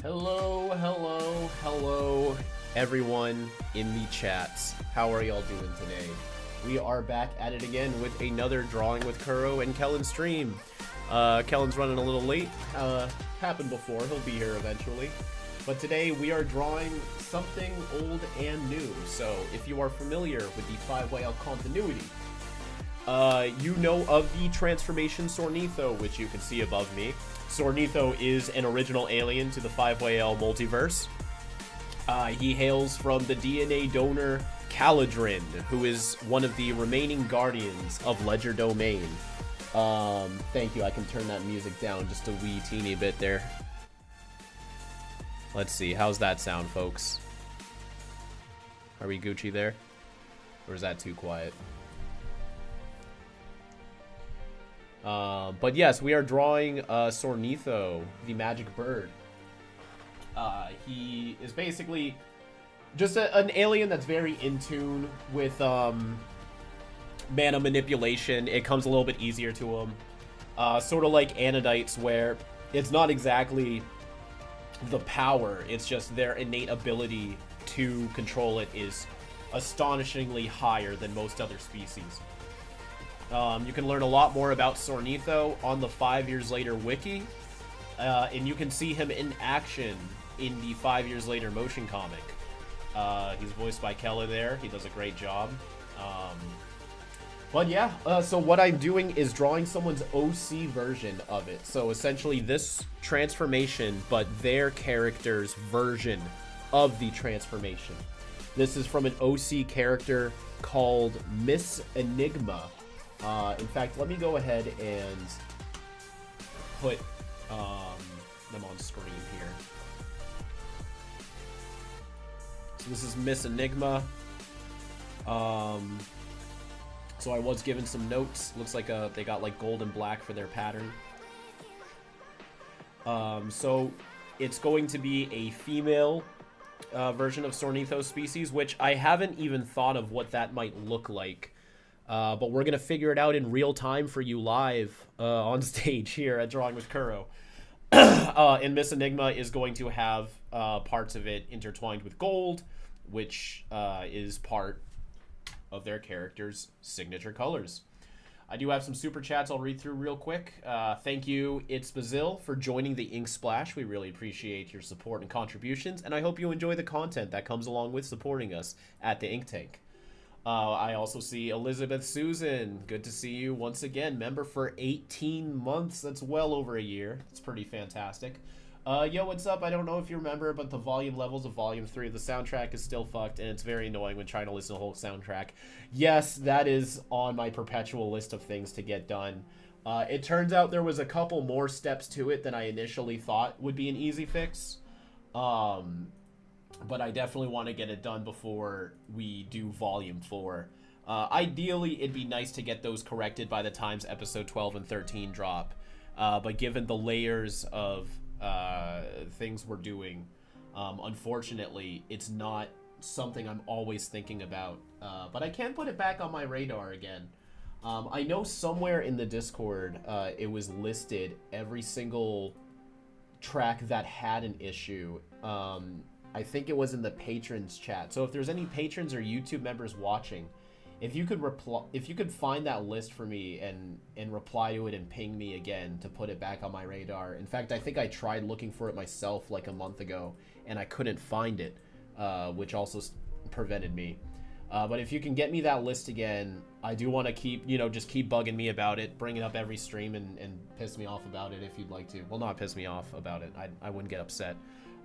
Hello, everyone in the chats. How are y'all doing today? We are back at it again with another Drawing with Kuro and Kellen stream. Kellen's running a little late. Happened before, he'll be here eventually. But today we are drawing something old and new. So if you are familiar with the 5YL continuity, you know of the transformation Soarnitho, which you can see above me. Soarnitho is an original alien to the 5YL multiverse. He hails from the DNA donor Caladrin, who is one of the remaining guardians of Ledger Domain. Thank you, I can turn that music down just a wee teeny bit there. Let's see, how's that sound, folks? Are we Gucci there? Or is that too quiet? But yes, we are drawing Soarnitho, the magic bird. He is basically just an alien that's very in tune with mana manipulation. It comes a little bit easier to him. Sort of like Anodites, where it's not exactly the power, it's just their innate ability to control it is astonishingly higher than most other species. You can learn a lot more about Soarnitho on the 5 Years Later wiki, and you can see him in action in the 5 Years Later motion comic. He's voiced by Kellen there. He does a great job. But yeah, so what I'm doing is drawing someone's OC version of it. So essentially this transformation, but their character's version of the transformation. This is from an OC character called Miss Enigma. In fact, let me go ahead and put them on screen here. So this is Miss Enigma. So I was given some notes. Looks like they got like gold and black for their pattern. So it's going to be a female version of Soarnitho's species, which I haven't even thought of what that might look like. But we're going to figure it out in real time for you live on stage here at Drawing with Kuro. And Miss Enigma is going to have parts of it intertwined with gold, which is part of their character's signature colors. I do have some super chats I'll read through real quick. Thank you, It's Bazil, for joining the Ink Splash. We really appreciate your support and contributions, and I hope you enjoy the content that comes along with supporting us at the Ink Tank. I also see Elizabeth Susan. Good to see you once again. Member for 18 months. That's well over a year. It's pretty fantastic. Yo, what's up? I don't know if you remember, but the volume levels of Volume 3 of the soundtrack is still fucked, and it's very annoying when trying to listen to the whole soundtrack. Yes, that is on my perpetual list of things to get done. It turns out there was a couple more steps to it than I initially thought would be an easy fix. But I definitely want to get it done before we do Volume 4. Ideally, it'd be nice to get those corrected by the times Episode 12 and 13 drop. But given the layers of things we're doing, unfortunately, it's not something I'm always thinking about. But I can put it back on my radar again. I know somewhere in the Discord, it was listed every single track that had an issue. I think it was in the patrons chat. So if there's any patrons or YouTube members watching, if you could find that list for me and reply to it and ping me again to put it back on my radar. In fact, I think I tried looking for it myself like a month ago and I couldn't find it, which also prevented me. But if you can get me that list again, I do want to keep, just keep bugging me about it, bring it up every stream and piss me off about it if you'd like to. Well, not piss me off about it. I wouldn't get upset.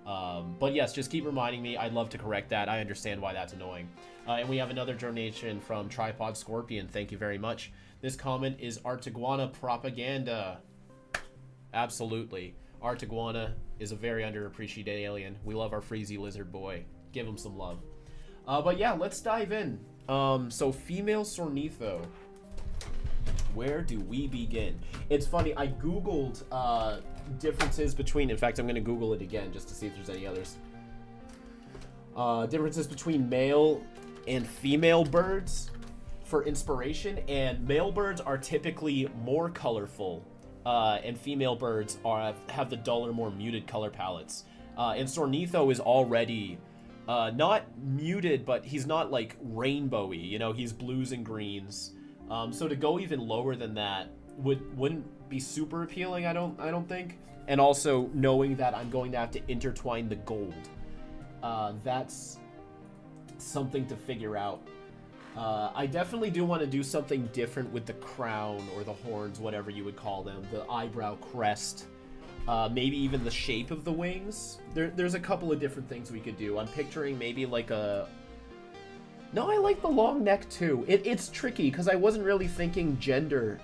But yes, just keep reminding me. I'd love to correct that. I understand why that's annoying. And we have another donation from Tripod Scorpion. Thank you very much. This comment is Artiguana propaganda. Absolutely. Artiguana is a very underappreciated alien. We love our Freezy Lizard Boy. Give him some love. But yeah, let's dive in. So female Soarnitho. Where do we begin? It's funny, I Googled differences between, in fact, I'm going to Google it again just to see if there's any others. Differences between male and female birds for inspiration, and male birds are typically more colorful, and female birds have the duller, more muted color palettes. And Soarnitho is already not muted, but he's not like rainbowy. You know, he's blues and greens. So to go even lower than that wouldn't be super appealing. I don't think. And also knowing that I'm going to have to intertwine the gold. That's something to figure out. I definitely do want to do something different with the crown or the horns, whatever you would call them, the eyebrow crest, maybe even the shape of the wings. There's a couple of different things we could do. I'm picturing maybe like a... No, I like the long neck too. It's tricky because I wasn't really thinking gender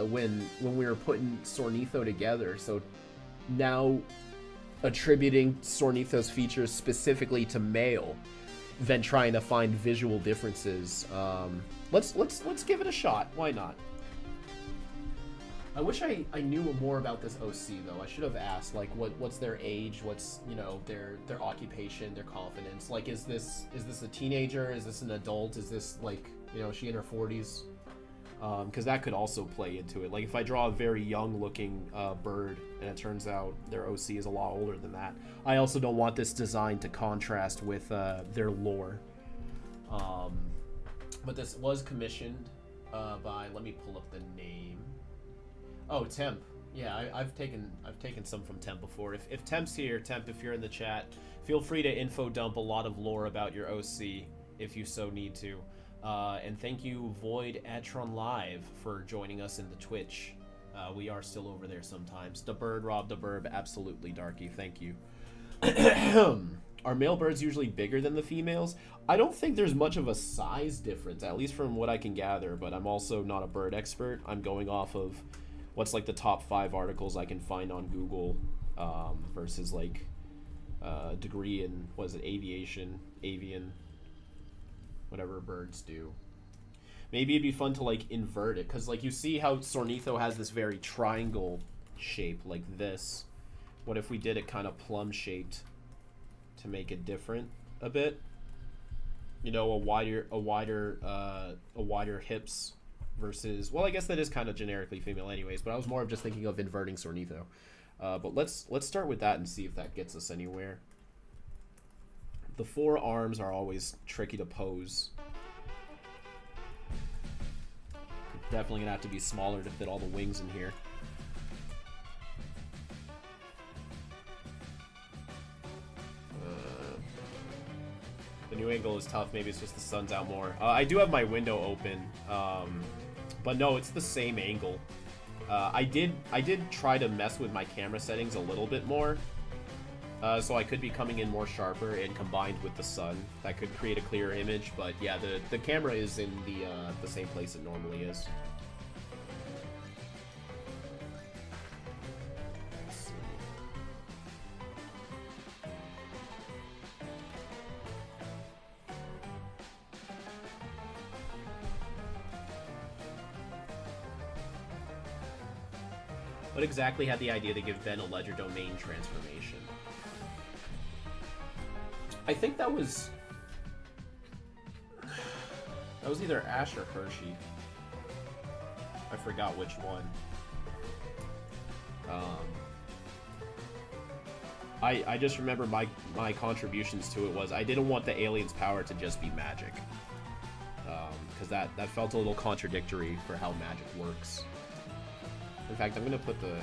when we were putting Soarnitho together. So now attributing Soarnitho's features specifically to male, than trying to find visual differences. Let's give it a shot. Why not? I wish I knew more about this OC though. I should have asked like what's their age, what's, you know, their occupation, their confidence. Like is this a teenager? Is this an adult? Is this like, you know, is she in her 40s? Because that could also play into it. Like if I draw a very young looking bird and it turns out their OC is a lot older than that, I also don't want this design to contrast with their lore. But this was commissioned by, let me pull up the name. Oh, Temp. Yeah, I've taken some from Temp before. If Temp's here, Temp, if you're in the chat, feel free to info dump a lot of lore about your OC if you so need to. And thank you, Void Patron Live, for joining us in the Twitch. We are still over there sometimes. The bird, Rob the Burb, absolutely, Darky. Thank you. Are male birds usually bigger than the females? I don't think there's much of a size difference, at least from what I can gather, but I'm also not a bird expert. I'm going off of what's like the top 5 articles I can find on Google versus like degree in, what is it, avian, whatever birds do. Maybe it'd be fun to like invert it, because like you see how Soarnitho has this very triangle shape like this. What if we did it kind of plum shaped to make it different a bit? You know, a wider hips versus, well, I guess that is kind of generically female anyways, but I was more of just thinking of inverting Soarnitho. But let's start with that and see if that gets us anywhere. The 4 arms are always tricky to pose. Definitely gonna have to be smaller to fit all the wings in here. The new angle is tough. Maybe it's just the sun's out more. I do have my window open, but no, it's the same angle. I did try to mess with my camera settings a little bit more. So I could be coming in more sharper, and combined with the sun, that could create a clearer image. But yeah, the camera is in the same place it normally is. Let's see. What exactly had the idea to give Ben a ledger domain transformation? I think that was either Ash or Hershey. I forgot which one. I just remember my contributions to it was I didn't want the alien's power to just be magic, because that felt a little contradictory for how magic works. In fact, I'm gonna put the...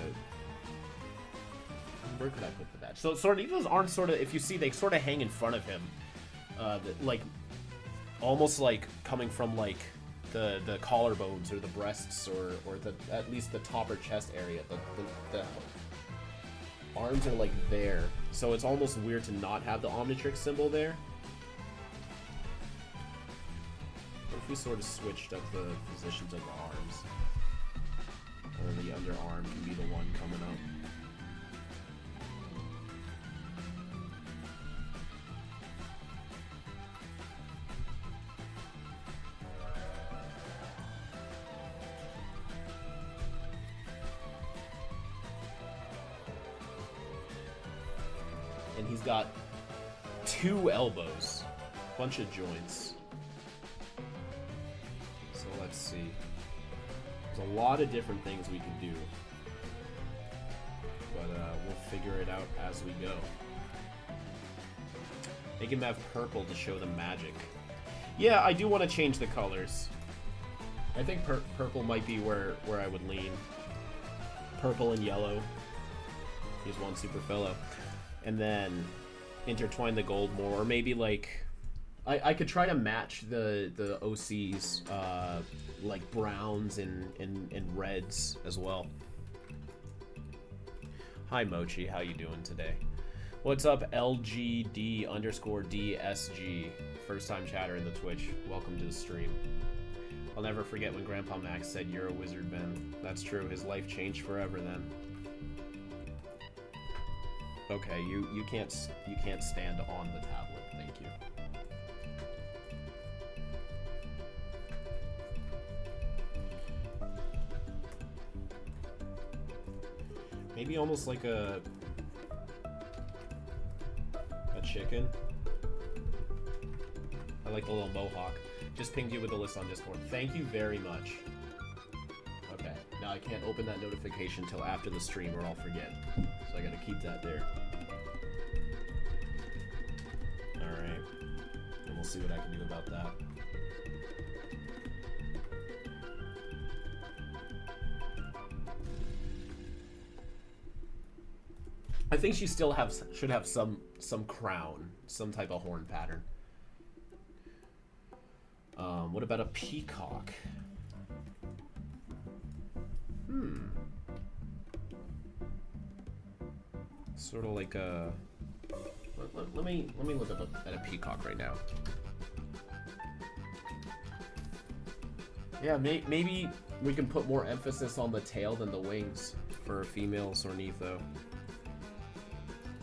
Where could I put the badge? So Soarnithos aren't sort of, if you see, they sort of hang in front of him, like almost like coming from like the collarbones or the breasts or the, at least the top or chest area. The arms are like there, so it's almost weird to not have the Omnitrix symbol there. What if we sort of switched up the positions of the arms? Or the underarm can be the one coming up. And he's got 2 elbows, bunch of joints. So let's see. There's a lot of different things we can do, but we'll figure it out as we go. Make him have purple to show the magic. Yeah, I do want to change the colors. I think purple might be where I would lean. Purple and yellow. Here's one super fellow. And then intertwine the gold more. Or maybe like... I could try to match the OCs, like browns and reds as well. Hi Mochi, how you doing today? What's up LGD_DSG? First time chatter in the Twitch. Welcome to the stream. I'll never forget when Grandpa Max said you're a wizard, Ben. That's true, his life changed forever then. Okay, you can't stand on the tablet, thank you. Maybe almost like a chicken. I like the little mohawk. Just pinged you with the list on Discord. Thank you very much. Okay, now I can't open that notification till after the stream or I'll forget. So I gotta keep that there. Alright. And we'll see what I can do about that. I think she still should have some crown, some type of horn pattern. What about a peacock? Sort of like a. Let me look up at a peacock right now. Yeah, maybe we can put more emphasis on the tail than the wings for a female Soarnitho.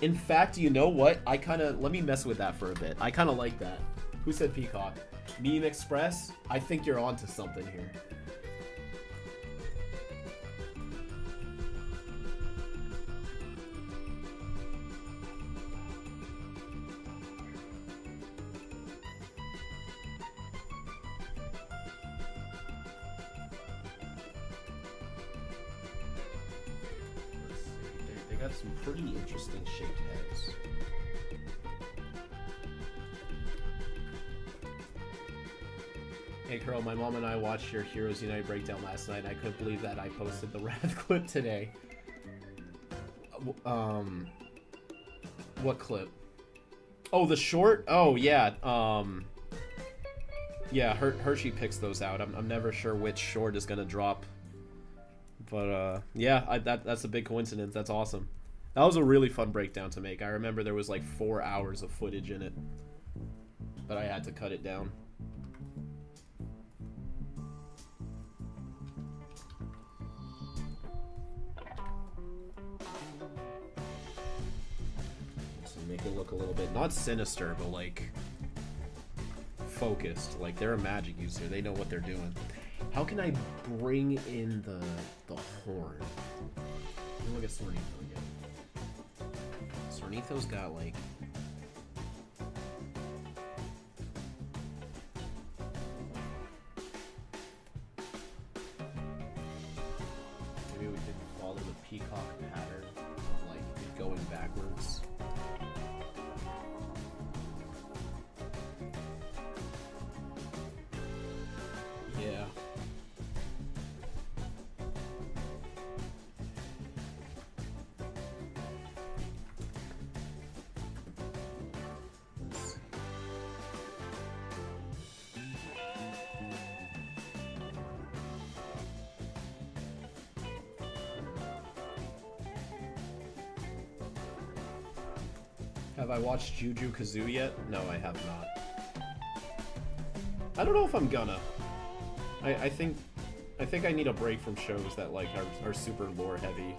In fact, you know what? Let me mess with that for a bit. I kind of like that. Who said peacock? Meme Express? I think you're onto something here. They got some pretty interesting shaped heads. Hey Kuro, my mom and I watched your Heroes Unite breakdown last night. I couldn't believe that I posted the Wrath clip today. What clip? Oh, the short? Oh, yeah. Yeah, Hershey picks those out. I'm never sure which short is gonna drop. But, yeah, that's a big coincidence. That's awesome. That was a really fun breakdown to make. I remember there was like 4 hours of footage in it. But I had to cut it down. Make it look a little bit, not sinister, but like focused. Like they're a magic user. They know what they're doing. How can I bring in the horn? Let me look at Soarnitho again. Soarnitho's got like... Maybe we could follow the peacock pattern of like it going backwards. Yeah. Have I watched Jujutsu yet? No, I have not. I don't know if I'm gonna. I think I need a break from shows that like are super lore heavy.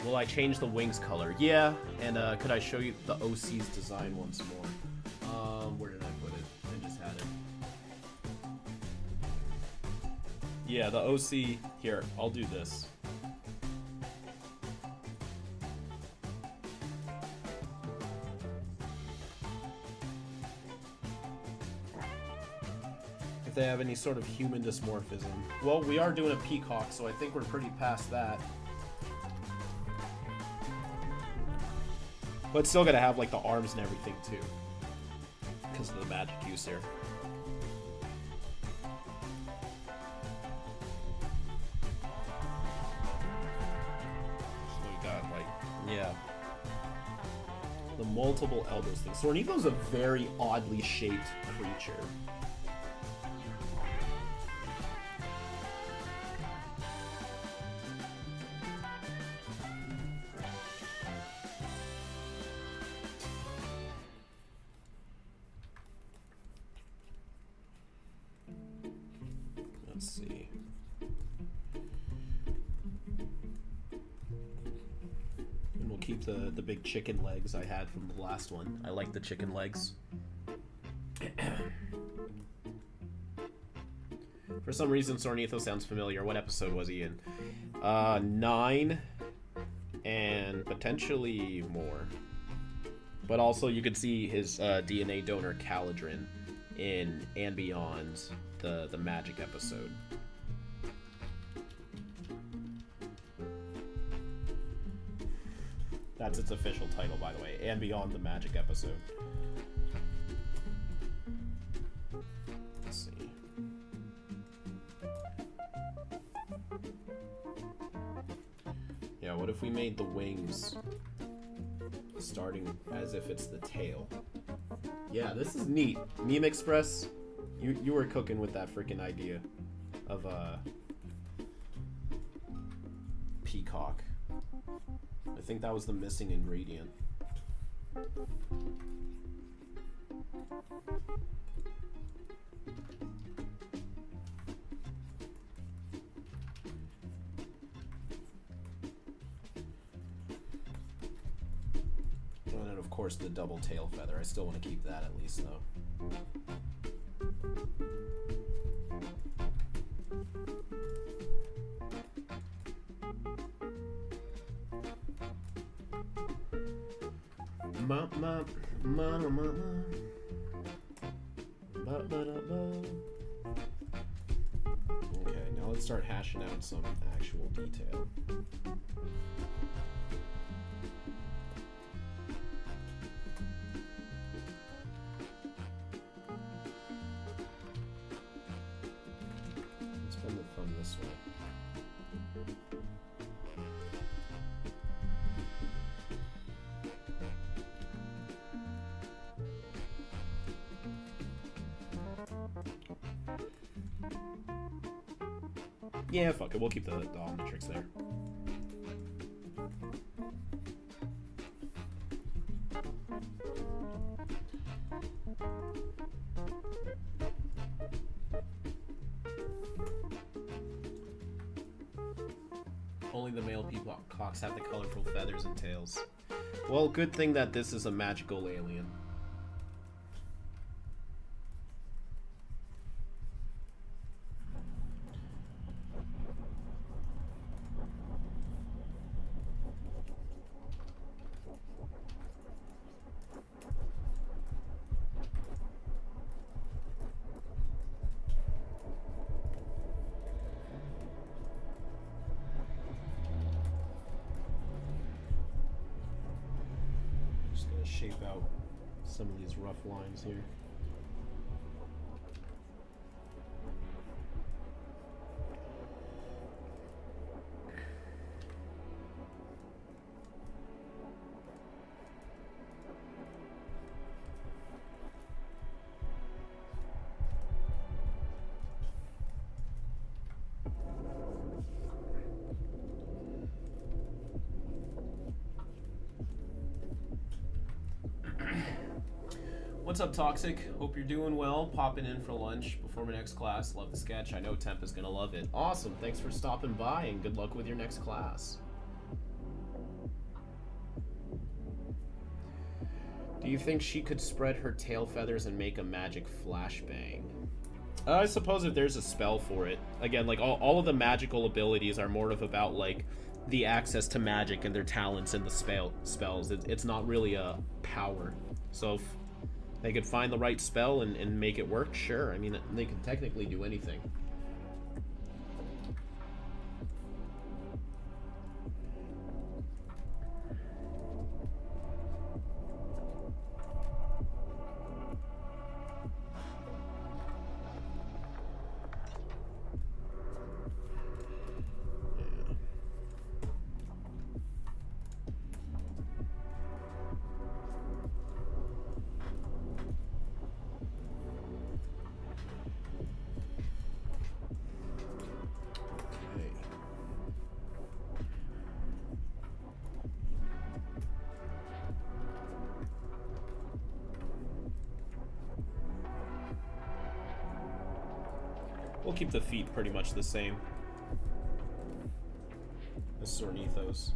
Will I change the wings color? Yeah, and could I show you the OC's design once more? Where did I Yeah, the OC... Here, I'll do this. If they have any sort of human dysmorphism. Well, we are doing a peacock, so I think we're pretty past that. But still gotta have, like, the arms and everything, too. Because of the magic use here. So we got, like, yeah. The multiple elbows thing. Soarnitho's a very oddly shaped creature. Let's see. And we'll keep the big chicken legs I had from the last one. I like the chicken legs. For some reason, Soarnitho sounds familiar. What episode was he in? 9 and potentially more. But also, you could see his DNA donor Caladrin in And Beyond, the magic episode. That's its official title, by the way. And Beyond, the magic episode. Let's see. Yeah, what if we made the wings starting as if it's the tail? Yeah, this is neat. Meme Express, you were cooking with that freaking idea of peacock. I think that was the missing ingredient. And then, of course, the double tail feather. I still want to keep that at least, though. Okay, now let's start hashing out some actual detail. Let's spend the fun this way. Yeah, fuck it. We'll keep the Omnitrix there. Only the male peacocks have the colorful feathers and tails. Well, good thing that this is a magical alien. Shape out some of these rough lines here. What's up, Toxic? Hope you're doing well. Popping in for lunch before my next class. Love the sketch. I know Temp is going to love it. Awesome. Thanks for stopping by, and good luck with your next class. Do you think she could spread her tail feathers and make a magic flashbang? I suppose if there's a spell for it. Again, like, all of the magical abilities are more of about, like, the access to magic and their talents in the spells. It's not really a power. So if they could find the right spell and make it work, sure. I mean, they can technically do anything. We'll keep the feet pretty much the same as Soarnithos.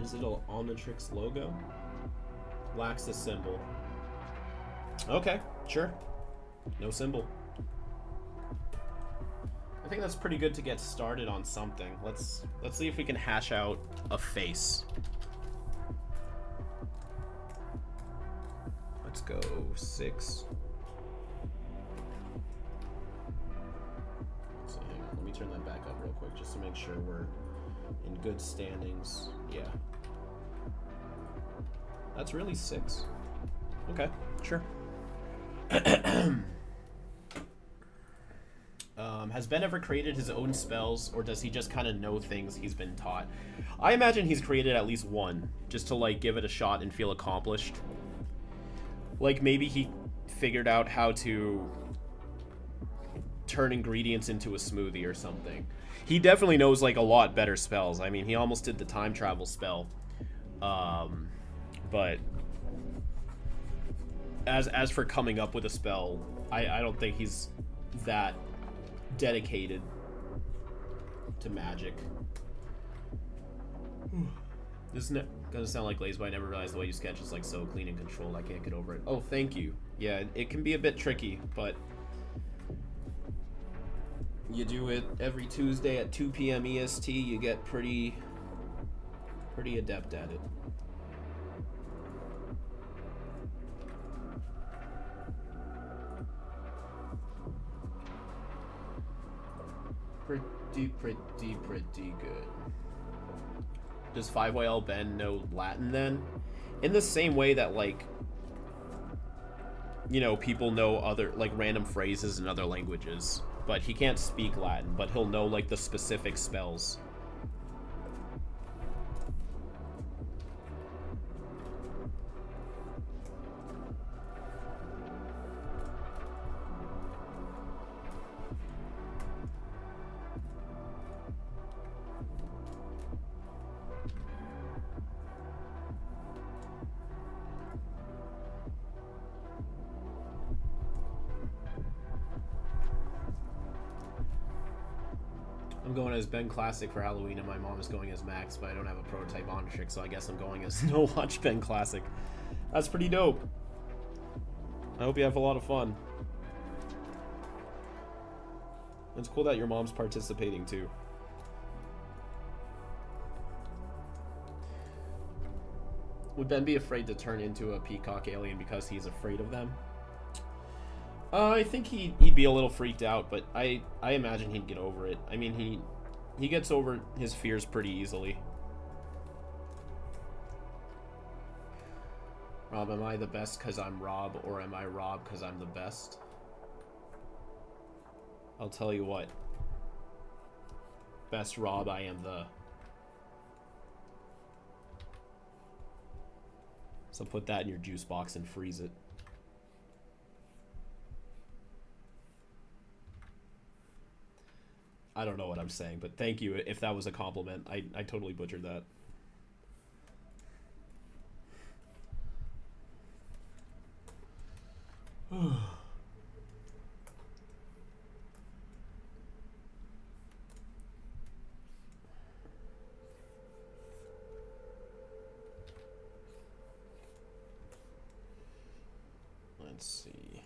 Is it an Omnitrix logo? Lacks a symbol. Okay, sure. No symbol. I think that's pretty good to get started on something. Let's see if we can hash out a face. Let's go 6. So hang on, let me turn that back up real quick just to make sure we're in good standings. Yeah. That's really 6. Okay, sure. Has Ben ever created his own spells, or does he just kind of know things he's been taught? I imagine he's created at least one, just to, like, give it a shot and feel accomplished. Like, maybe he figured out how to turn ingredients into a smoothie or something. He definitely knows, like, a lot better spells. I mean, he almost did the time travel spell. But as for coming up with a spell, I don't think he's that dedicated to magic. This is gonna sound like lazy, but I never realized the way you sketch is, like, so clean and controlled. I can't get over it. Oh, thank you. Yeah, it can be a bit tricky, but you do it every Tuesday at 2 p.m. EST, you get pretty adept at it. Pretty good. Does 5YL Ben know Latin then? In the same way that, like, you know, people know other, like, random phrases in other languages, but he can't speak Latin, but he'll know, like, the specific spells. I'm going as Ben Classic for Halloween, and my mom is going as Max, but I don't have a prototype Omnitrix, so I guess I'm going as No Watch Ben Classic. That's pretty dope. I hope you have a lot of fun. It's cool that your mom's participating too. Would Ben be afraid to turn into a peacock alien because he's afraid of them? I think he'd be a little freaked out, but I imagine he'd get over it. I mean, he gets over his fears pretty easily. Rob, am I the best because I'm Rob, or am I Rob because I'm the best? I'll tell you what. Best Rob, I am the. So put that in your juice box and freeze it. I don't know what I'm saying, but thank you if that was a compliment. I totally butchered that. Let's see.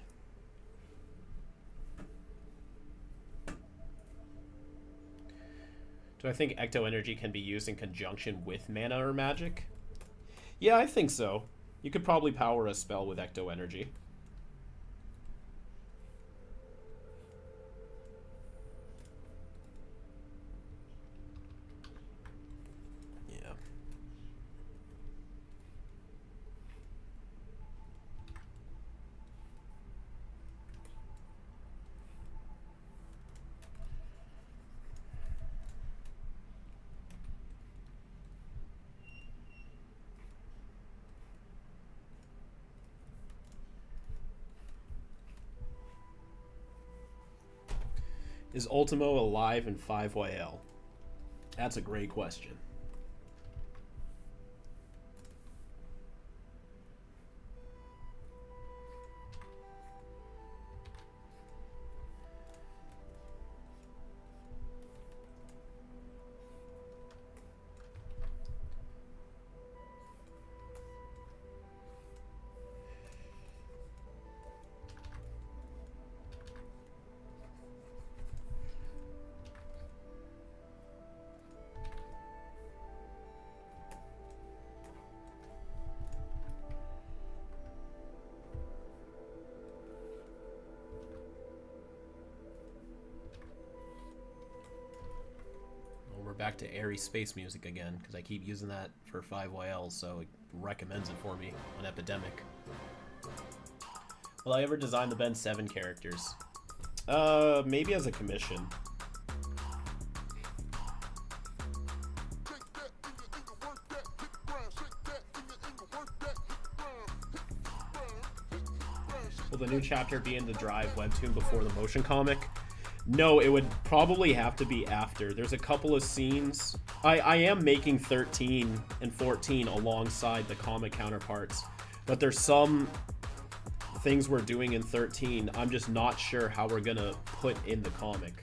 Do I think Ecto Energy can be used in conjunction with mana or magic? Yeah, I think so. You could probably power a spell with Ecto Energy. Yeah. Is Ultimo alive in 5YL? That's a great question. Back to airy space music again, because I keep using that for 5YL, so it recommends it for me on Epidemic. Will I ever design the Ben 7 characters? Maybe as a commission. Will the new chapter be in the Drive webtoon before the motion comic? No, it would probably have to be after. There's a couple of scenes. I am making 13 and 14 alongside the comic counterparts, but there's some things we're doing in 13 I'm just not sure how we're gonna put in the comic.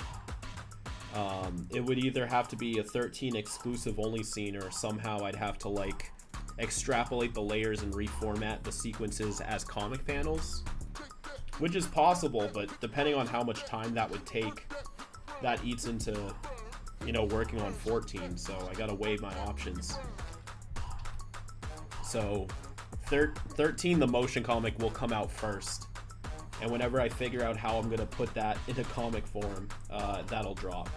It would either have to be a 13 exclusive only scene, or somehow I'd have to like extrapolate the layers and reformat the sequences as comic panels. Which is possible, but depending on how much time that would take, that eats into, you know, working on 14, so I gotta weigh my options. So, 13, the motion comic, will come out first. And whenever I figure out how I'm gonna put that into comic form, that'll drop.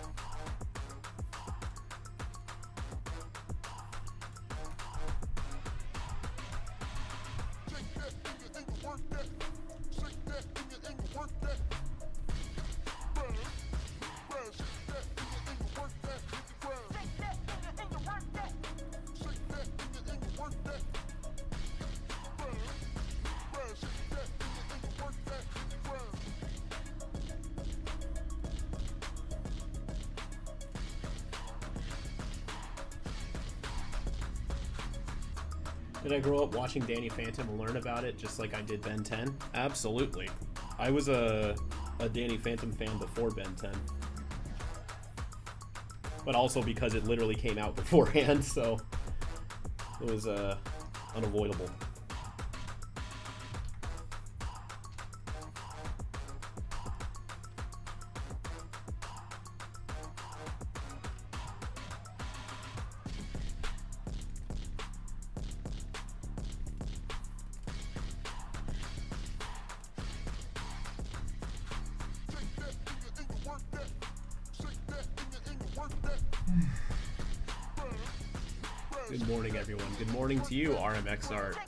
Did I grow up watching Danny Phantom and learn about it just like I did Ben 10? Absolutely. I was a Danny Phantom fan before Ben 10. But also because it literally came out beforehand, so it was unavoidable. Good morning, everyone. Good morning to you, RMX Art.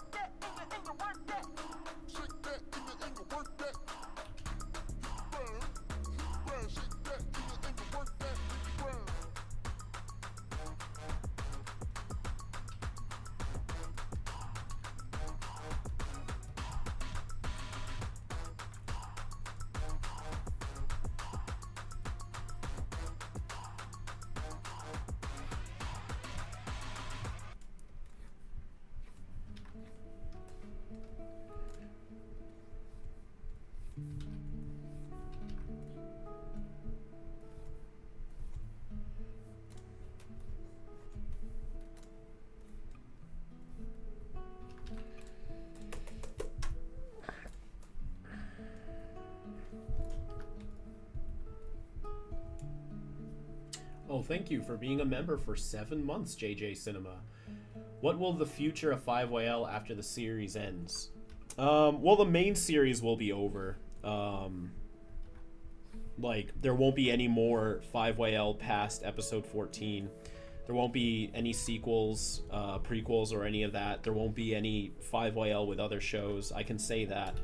Oh, thank you for being a member for 7 months, JJ Cinema. What will the future of 5YL after the series ends? Well, the main series will be over. Like, there won't be any more 5YL past episode 14. There won't be any sequels, prequels, or any of that. There won't be any 5YL with other shows. I can say that.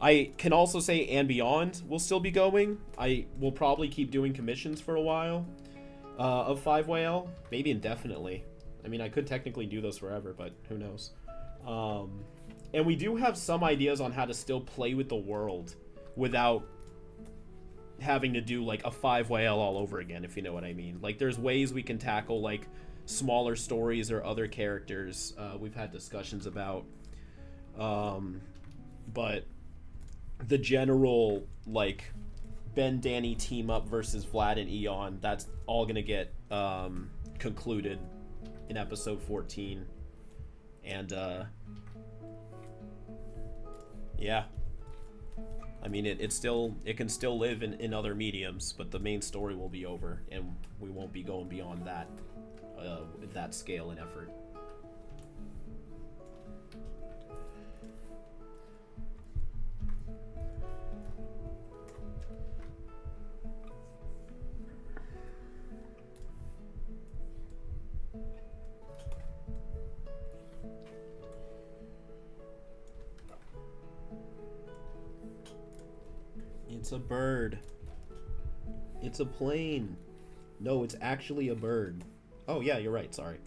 I can also say And Beyond will still be going. I will probably keep doing commissions for a while of 5YL. Maybe indefinitely. I mean, I could technically do those forever, but who knows. And we do have some ideas on how to still play with the world without having to do like a 5YL all over again, if you know what I mean. Like, there's ways we can tackle like smaller stories or other characters we've had discussions about. But the general like Ben Danny team up versus Vlad and Eon, that's all gonna get concluded in episode 14. And yeah, I mean, it can still live in other mediums, but the main story will be over, and we won't be going beyond that scale and effort. It's a bird. It's a plane. No, it's actually a bird. Oh, yeah, you're right. Sorry.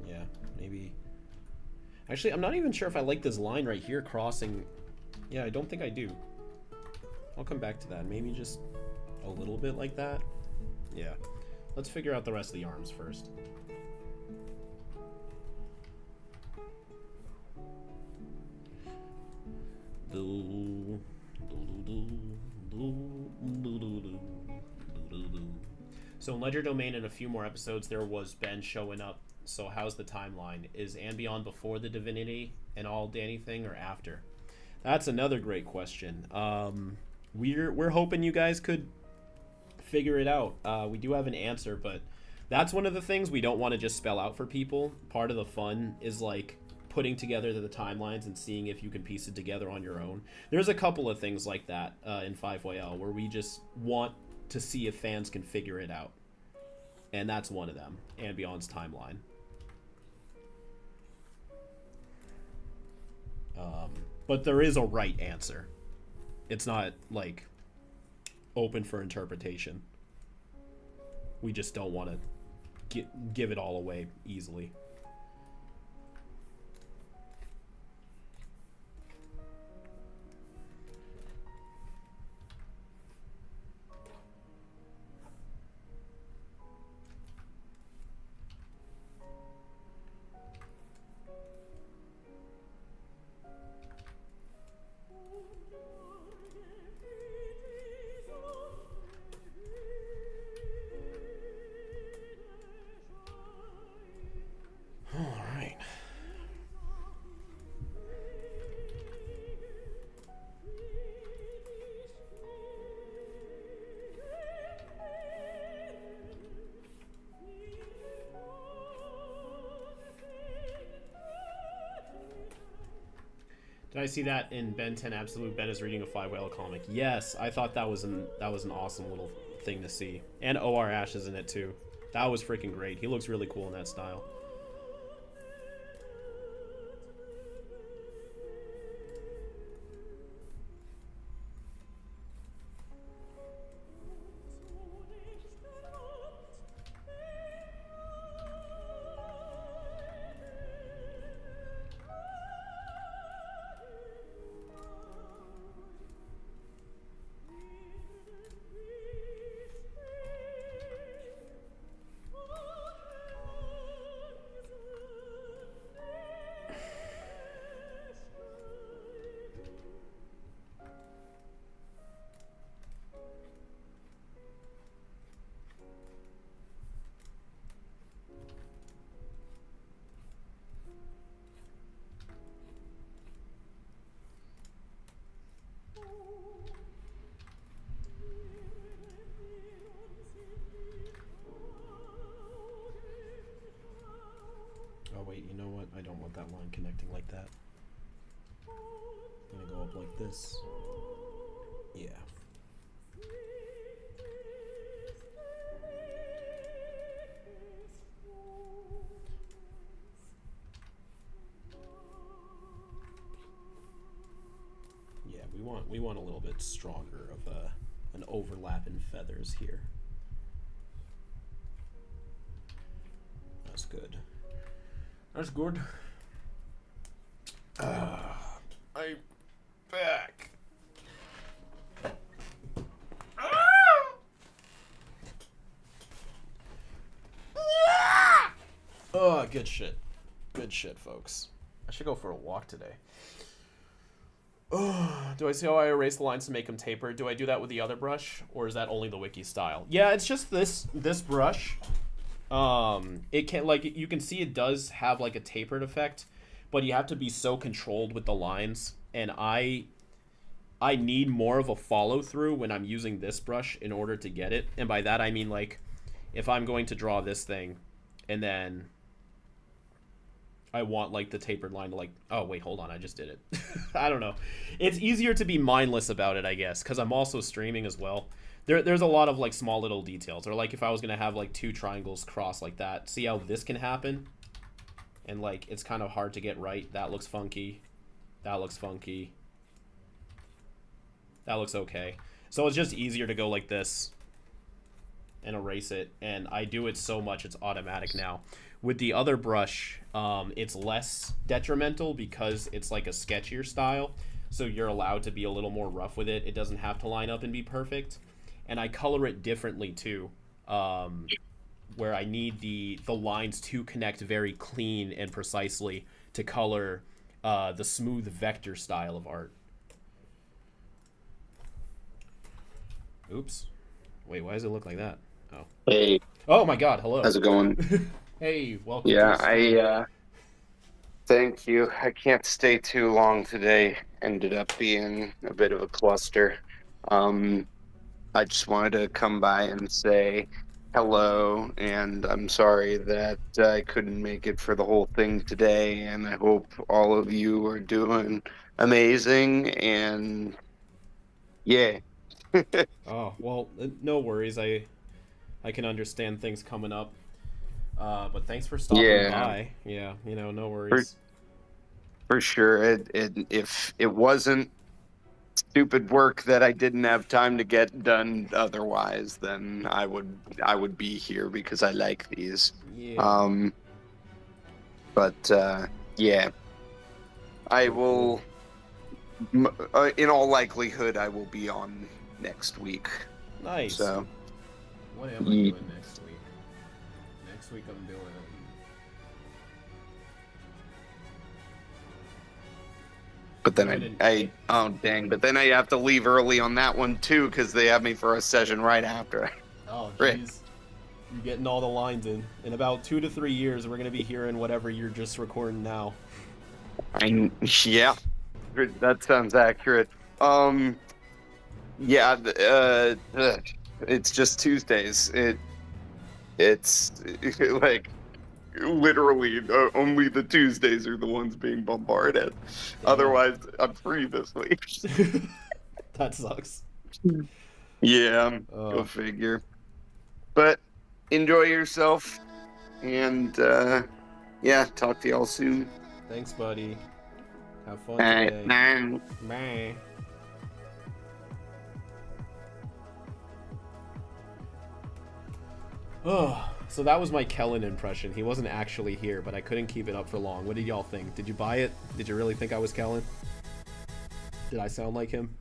Yeah, maybe. Actually, I'm not even sure if I like this line right here crossing. Yeah, I don't think I do. I'll come back to that. Maybe just a little bit like that. Yeah. Let's figure out the rest of the arms first. So in Ledger Domain, in a few more episodes, there was Ben showing up. So how's the timeline? Is And Beyond before the Divinity and all Danny thing, or after? That's another great question. We're hoping you guys could figure it out. We do have an answer, but that's one of the things we don't want to just spell out for people. Part of the fun is like putting together the timelines and seeing if you can piece it together on your own. There's a couple of things like that in 5YL where we just want to see if fans can figure it out. And that's one of them, And Beyond's timeline. But there is a right answer. It's not like open for interpretation. We just don't want to give it all away easily. Did I see that in Ben 10 Absolute? Ben is reading a 5YL comic. Yes, I thought that was an awesome little thing to see. And OR Ash is in it too. That was freaking great. He looks really cool in that style. know what? I don't want that line connecting like that. I'm gonna go up like this. Yeah. Yeah, we want a little bit stronger of an overlap in feathers here. That's good. That's good. I'm back. Oh, good shit. Good shit, folks. I should go for a walk today. Do I see how I erase the lines to make them taper? Do I do that with the other brush, or is that only the wiki style? Yeah, it's just this brush. It can, like, you can see it does have like a tapered effect, but you have to be so controlled with the lines, and I need more of a follow through when I'm using this brush in order to get it. And by that I mean, like, if I'm going to draw this thing and then I want like the tapered line to, like, oh wait, hold on, I just did it. I don't know. It's easier to be mindless about it, I guess, because I'm also streaming as well. There's a lot of like small little details, or like if I was gonna have like two triangles cross like that, see how this can happen, and like it's kind of hard to get right. That looks funky, that looks funky, that looks okay. So it's just easier to go like this and erase it, and I do it so much it's automatic now. With the other brush, it's less detrimental because it's like a sketchier style, so you're allowed to be a little more rough with it. It doesn't have to line up and be perfect. And I color it differently too, where I need the lines to connect very clean and precisely to color the smooth vector style of art. Oops. Wait, why does it look like that? Oh. Hey. Oh my god, hello. How's it going? Hey, welcome Yeah, to the stream. thank you. I can't stay too long today. Ended up being a bit of a cluster. I just wanted to come by and say hello, and I'm sorry that I couldn't make it for the whole thing today, and I hope all of you are doing amazing, and yeah. Oh, well, no worries. I can understand things coming up. But thanks for stopping Yeah, by. Yeah, no for, worries. for sure. If it wasn't stupid work that I didn't have time to get done otherwise, then I would be here because I like these. Yeah. But yeah, I will. In all likelihood, I will be on next week. Nice. So, what am I doing next week? Next week I'm doing But then oh dang! But then I have to leave early on that one too because they have me for a session right after. Oh jeez. You're getting all the lines in. In about 2 to 3 years, we're gonna be hearing whatever you're just recording now. Yeah, that sounds accurate. Yeah, it's just Tuesdays. It's like literally only the Tuesdays are the ones being bombarded. Damn. Otherwise, I'm free this week. That sucks. Yeah, go figure. But enjoy yourself, and yeah, talk to y'all soon. Thanks, buddy. Have fun today. Bye. Oh, so that was my Kellen impression. He wasn't actually here, but I couldn't keep it up for long. What did y'all think? Did you buy it? Did you really think I was Kellen? Did I sound like him?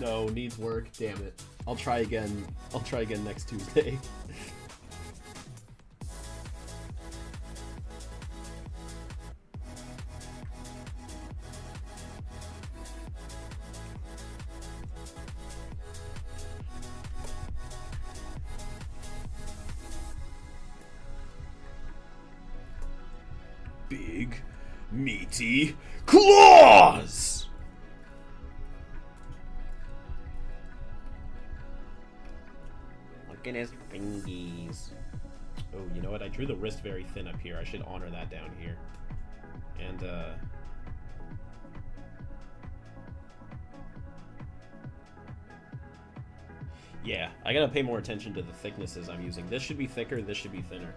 No, needs work. Damn it. I'll try again. I'll try again next Tuesday. big, meaty claws! Look at his fingies. Oh, you know what? I drew the wrist very thin up here. I should honor that down here. And, yeah, I gotta pay more attention to the thicknesses I'm using. This should be thicker, this should be thinner.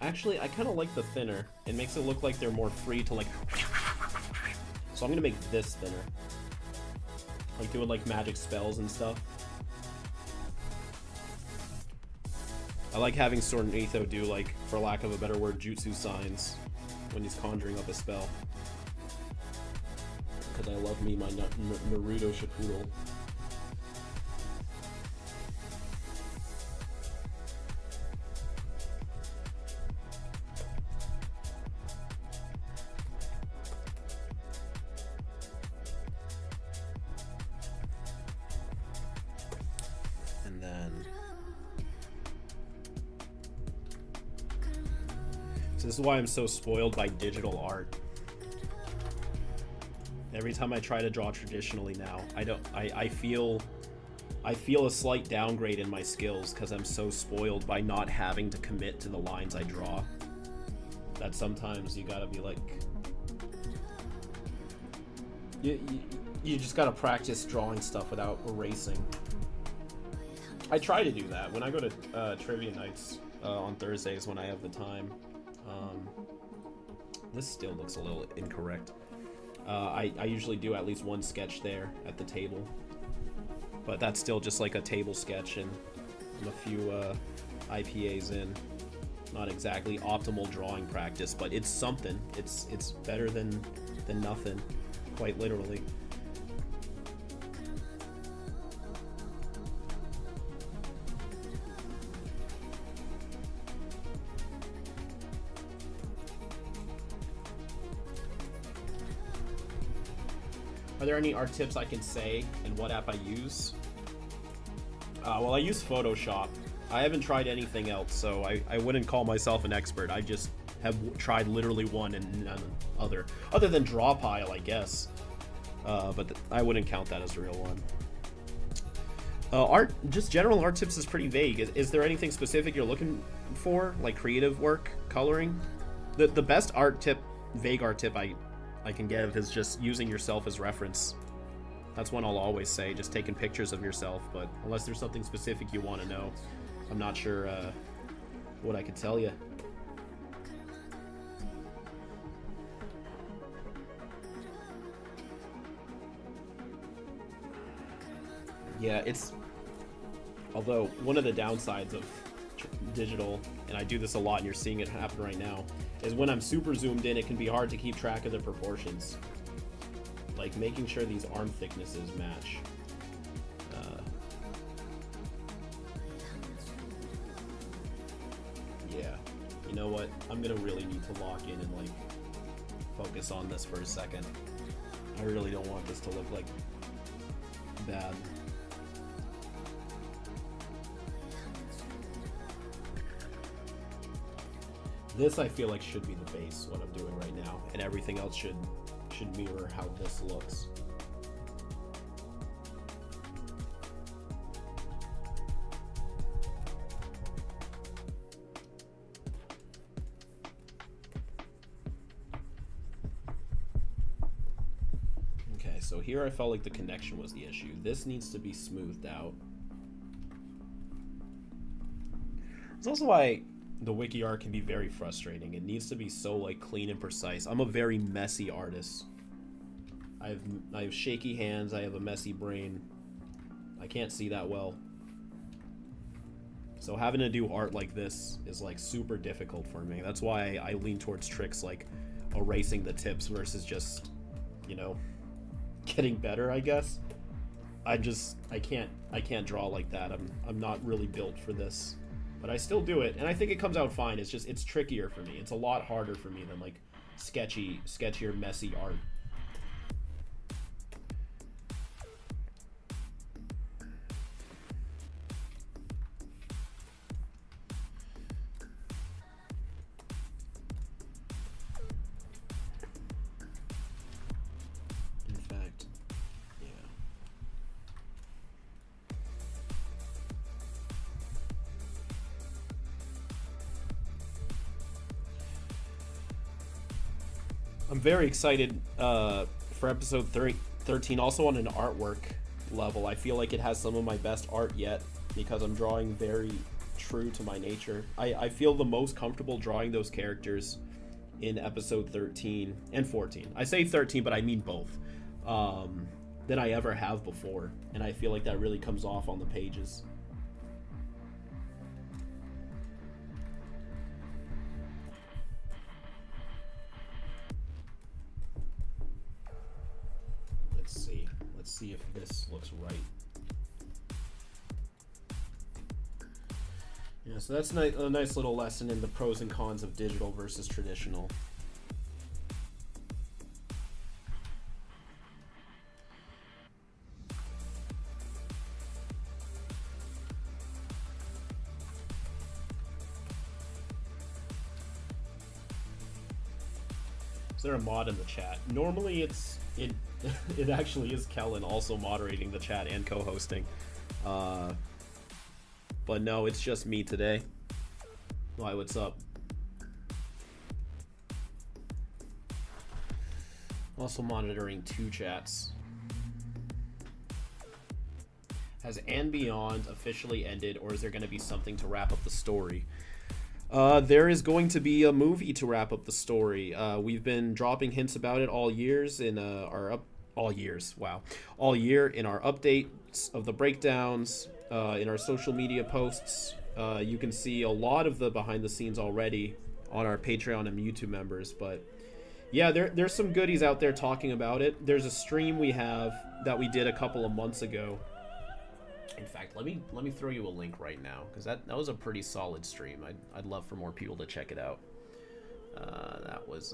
Actually, I kind of like the thinner. It makes it look like they're more free to like... So I'm gonna make this thinner. Like doing like magic spells and stuff. I like having Soarnitho do, like, for lack of a better word, jutsu signs when he's conjuring up a spell. Because I love me my Naruto Shapoodle. And then... So this is why I'm so spoiled by digital art. Every time I try to draw traditionally now, I feel a slight downgrade in my skills because I'm so spoiled by not having to commit to the lines I draw. That sometimes you gotta be like, you just gotta practice drawing stuff without erasing. I try to do that when I go to trivia nights on Thursdays when I have the time. This still looks a little incorrect. I usually do at least one sketch there at the table, but that's still just like a table sketch, and I'm a few IPAs in. Not exactly optimal drawing practice, but it's something. It's better than nothing, quite literally. Are there any art tips I can say and what app I use? Well, I use Photoshop. I haven't tried anything else, so I wouldn't call myself an expert. I just have tried literally one and none other than Drawpile, I guess. But I wouldn't count that as a real one. Art, just general art tips is pretty vague. Is there anything specific you're looking for, like creative work, coloring? The best art tip, vague art tip I can give is just using yourself as reference. That's one I'll always say, just taking pictures of yourself, but unless there's something specific you want to know, I'm not sure what I could tell you. Yeah, it's... Although, one of the downsides of digital, and I do this a lot and you're seeing it happen right now, is when I'm super zoomed in, it can be hard to keep track of the proportions. Like making sure these arm thicknesses match. Yeah, you know what? I'm gonna really need to lock in and like focus on this for a second. I really don't want this to look like bad. This I feel like should be the base, what I'm doing right now, and everything else should mirror how this looks. Okay, so here I felt like the connection was the issue. This needs to be smoothed out. It's also why the wiki art can be very frustrating. It needs to be so like clean and precise. I'm a very messy artist. I have shaky hands, I have a messy brain. I can't see that well. So having to do art like this is like super difficult for me. That's why I lean towards tricks like erasing the tips versus just, you know, getting better, I guess. I can't draw like that. I'm not really built for this. But I still do it, and I think it comes out fine. It's trickier for me. It's a lot harder for me than like sketchier, messy art. I'm very excited for episode 13. Also on an artwork level, I feel like it has some of my best art yet because I'm drawing very true to my nature. I feel the most comfortable drawing those characters in episode 13 and 14. I say 13, but I mean both. Than I ever have before, and I feel like that really comes off on the pages. Let's see if this looks right. Yeah, so that's a nice little lesson in the pros and cons of digital versus traditional. Is there a mod in the chat? Normally it actually is Kellen also moderating the chat and co-hosting. But no, it's just me today. Why, what's up? Also monitoring 2 chats. Has And Beyond officially ended, or is there going to be something to wrap up the story? There is going to be a movie to wrap up the story. We've been dropping hints about it all year in our updates of the breakdowns, in our social media posts. You can see a lot of the behind the scenes already on our Patreon and YouTube members, but yeah, there's some goodies out there talking about it. There's a stream we have that we did a couple of months ago. In fact, let me throw you a link right now, because that was a pretty solid stream. I'd love for more people to check it out. That was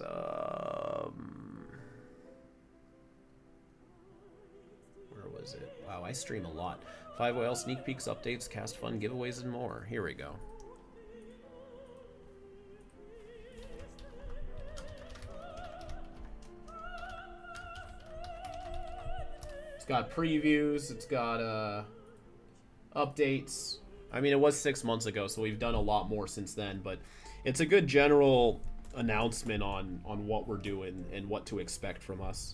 where was it? Wow, I stream a lot. 5OL sneak peeks, updates, cast fun, giveaways, and more. Here we go. It's got previews. It's got updates. I mean, it was 6 months ago, so we've done a lot more since then, but it's a good general announcement on what we're doing and what to expect from us.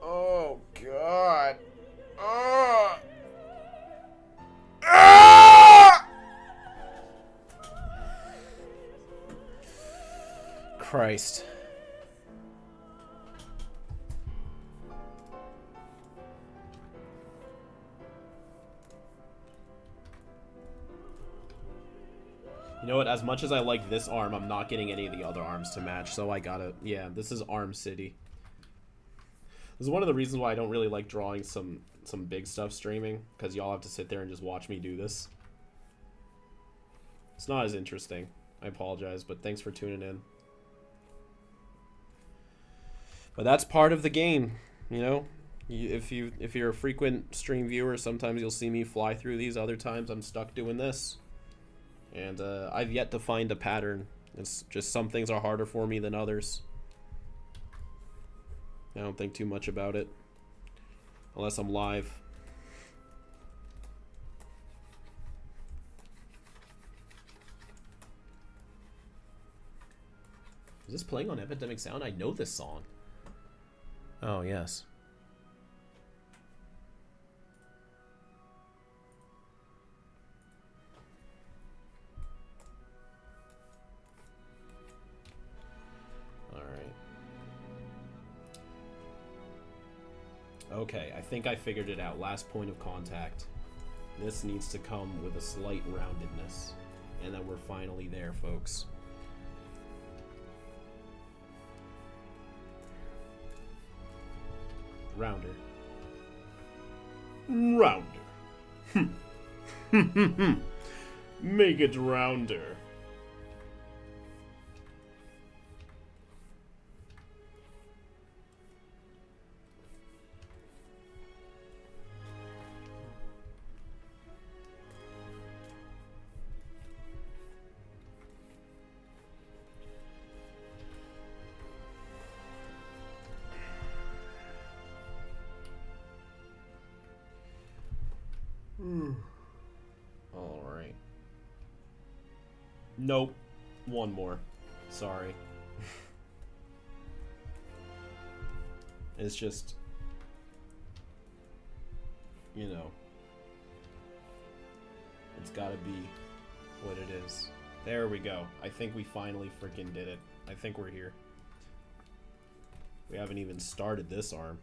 Oh God. Christ. You know what? As much as I like this arm, I'm not getting any of the other arms to match, so I gotta... Yeah, this is Arm City. This is one of the reasons why I don't really like drawing some big stuff streaming, because y'all have to sit there and just watch me do this. It's not as interesting. I apologize, but thanks for tuning in. But that's part of the game, you know? If you're a frequent stream viewer, sometimes you'll see me fly through these, other times I'm stuck doing this. And I've yet to find a pattern. It's just some things are harder for me than others. I don't think too much about it. Unless I'm live. Is this playing on Epidemic Sound? I know this song. Oh, yes. Okay, I think I figured it out. Last point of contact. This needs to come with a slight roundedness. And then we're finally there, folks. Rounder. Rounder. Make it rounder. Alright. Nope. One more. Sorry. It's just, you know, it's gotta be what it is. There we go. I think we finally freaking did it. I think we're here. We haven't even started this arm.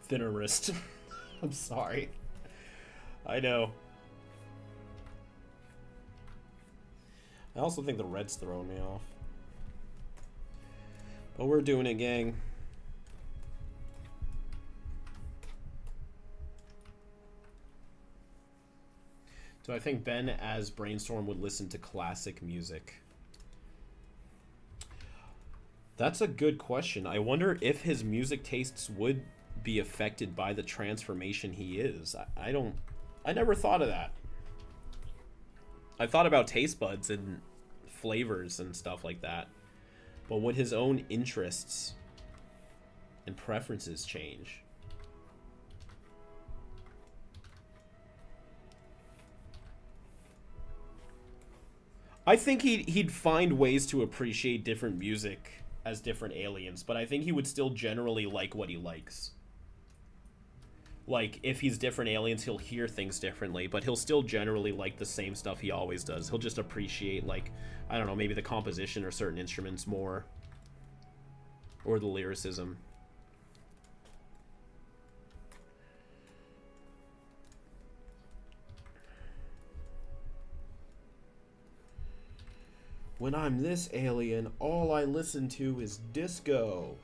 Thinner wrist. I'm sorry. I know. I also think the red's throwing me off. But we're doing it, gang. Do I think Ben as Brainstorm would listen to classic music? That's a good question. I wonder if his music tastes would be affected by the transformation he is. I never thought of that. I thought about taste buds and flavors and stuff like that. But would his own interests and preferences change? I think he'd find ways to appreciate different music as different aliens, but I think he would still generally like what he likes. Like, if he's different aliens, he'll hear things differently, but he'll still generally like the same stuff he always does. He'll just appreciate, like, I don't know, maybe the composition or certain instruments more. Or the lyricism. When I'm this alien, all I listen to is disco.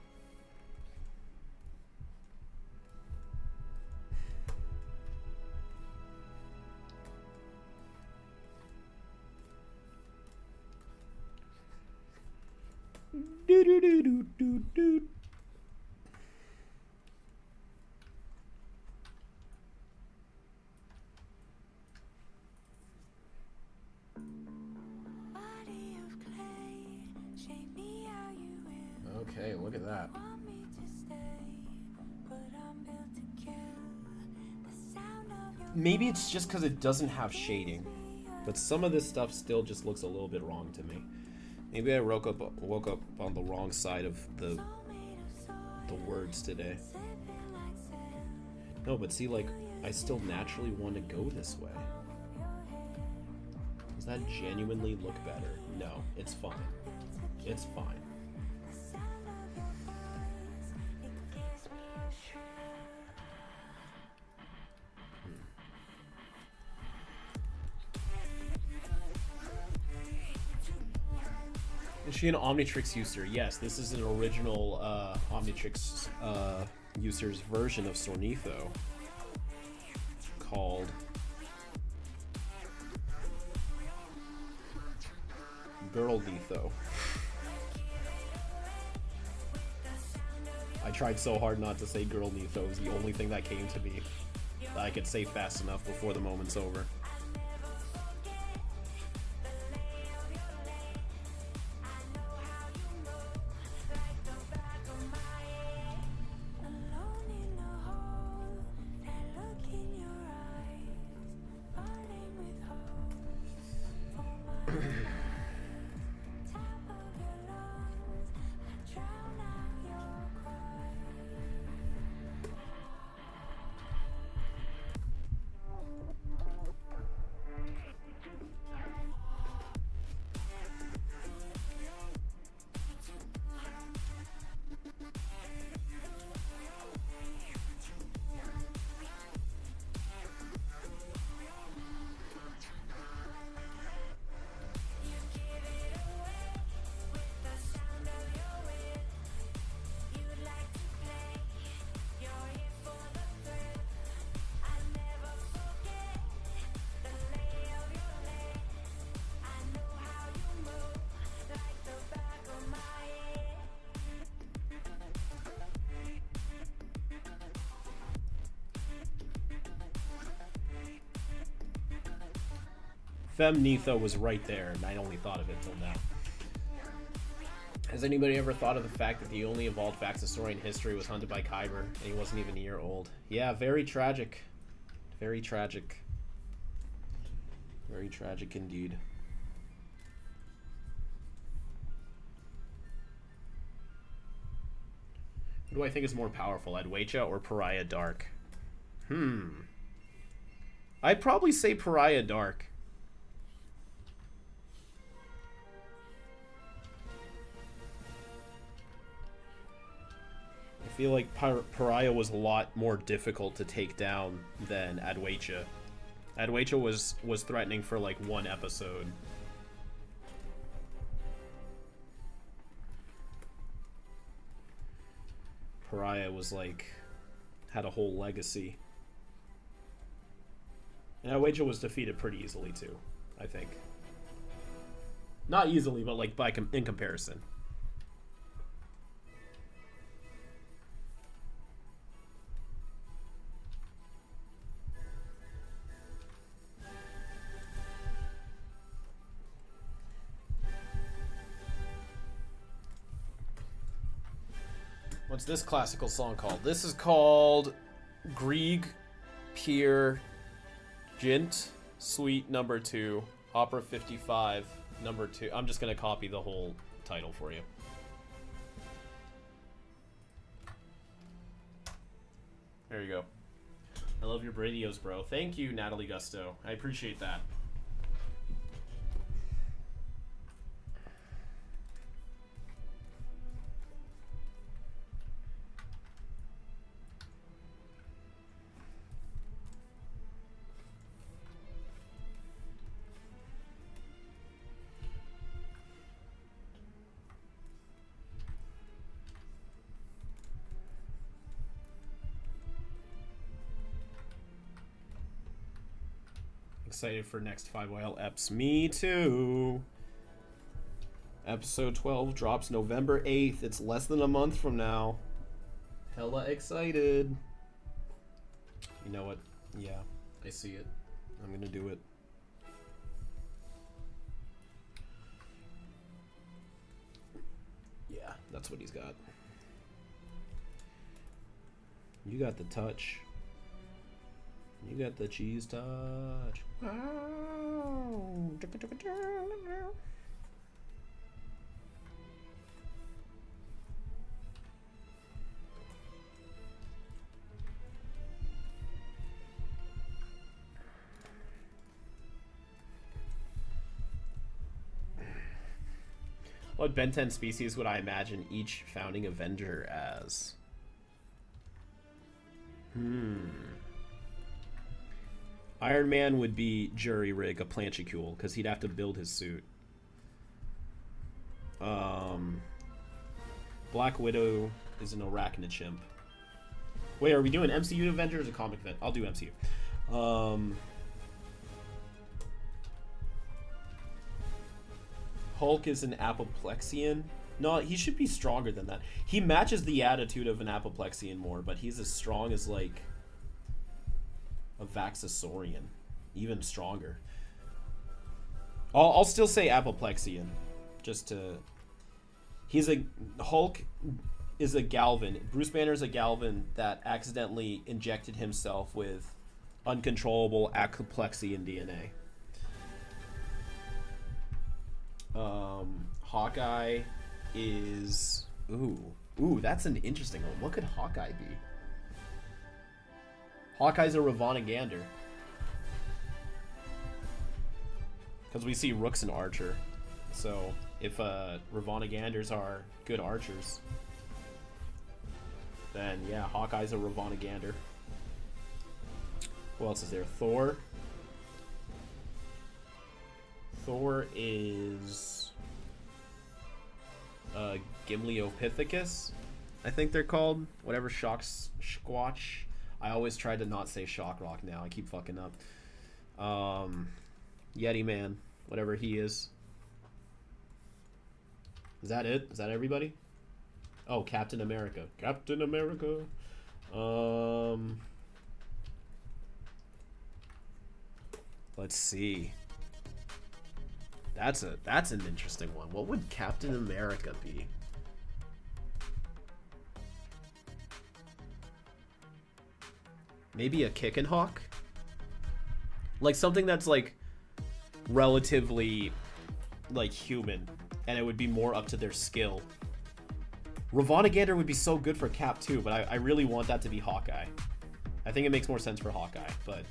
Do do do do do do. Okay, look at that. Maybe it's just because it doesn't have shading, but some of this stuff still just looks a little bit wrong to me. Maybe I woke up on the wrong side of the words today. No, but see, like, I still naturally want to go this way. Does that genuinely look better? No, it's fine. It's fine. Is she an Omnitrix user? Yes, this is an original Omnitrix user's version of Soarnitho called Girl-Nitho. I tried so hard not to say Girl-Nitho. It was the only thing that came to me that I could say fast enough before the moment's over. Soarnitho was right there, and I only thought of it till now. Has anybody ever thought of the fact that the only evolved Vaxasaurian in history was hunted by Kyber, and he wasn't even a year old? Yeah, very tragic. Very tragic. Very tragic indeed. Who do I think is more powerful, Adwaita or Pariah Dark? I'd probably say Pariah Dark. I feel like Pariah was a lot more difficult to take down than Adwaita. Adwaita was threatening for like one episode. Pariah was like, had a whole legacy. And Adwaita was defeated pretty easily too, I think. Not easily, but like in comparison. What's this classical song called? This is called Grieg Pier Gint Suite Number 2, Opera 55, Number 2. I'm just going to copy the whole title for you. There you go. I love your radios, bro. Thank you, Natalie Gusto. I appreciate that. Excited for next 5YL eps. Me too. Episode 12 drops November 8th. It's less than a month from now. Hella excited. You know what? Yeah, I see it. I'm gonna do it. Yeah, that's what he's got. You got the touch. You got the cheese touch. What Ben 10 species would I imagine each founding Avenger as? Iron Man would be jury rig, a planchicule, because he'd have to build his suit. Black Widow is an arachnid chimp. Wait, are we doing MCU Avengers or comic event? I'll do MCU. Hulk is an apoplexian. No, he should be stronger than that. He matches the attitude of an apoplexian more, but he's as strong as like a Vaxasaurian, even stronger. I'll still say apoplexian, just to. Hulk is a Galvan. Bruce Banner is a Galvan that accidentally injected himself with uncontrollable apoplexian DNA. Hawkeye is ooh, that's an interesting one. What could Hawkeye be? Hawkeye's a Ravonna Gander. Because we see Rooks and Archer. So, if Ravonna Ganders are good archers, then yeah, Hawkeye's a Ravonna Gander. Who else is there? Thor. Thor is Gimliopithecus, I think they're called. Whatever shocks Squatch. I always try to not say Shock Rock now. I keep fucking up. Yeti Man, whatever he is. Is that it? Is that everybody? Oh, Captain America. Captain America. Let's see. That's an interesting one. What would Captain America be? Maybe a Kickin' Hawk? Like something that's like relatively like human, and it would be more up to their skill. Ravonigander would be so good for Cap too, but I really want that to be Hawkeye. I think it makes more sense for Hawkeye, but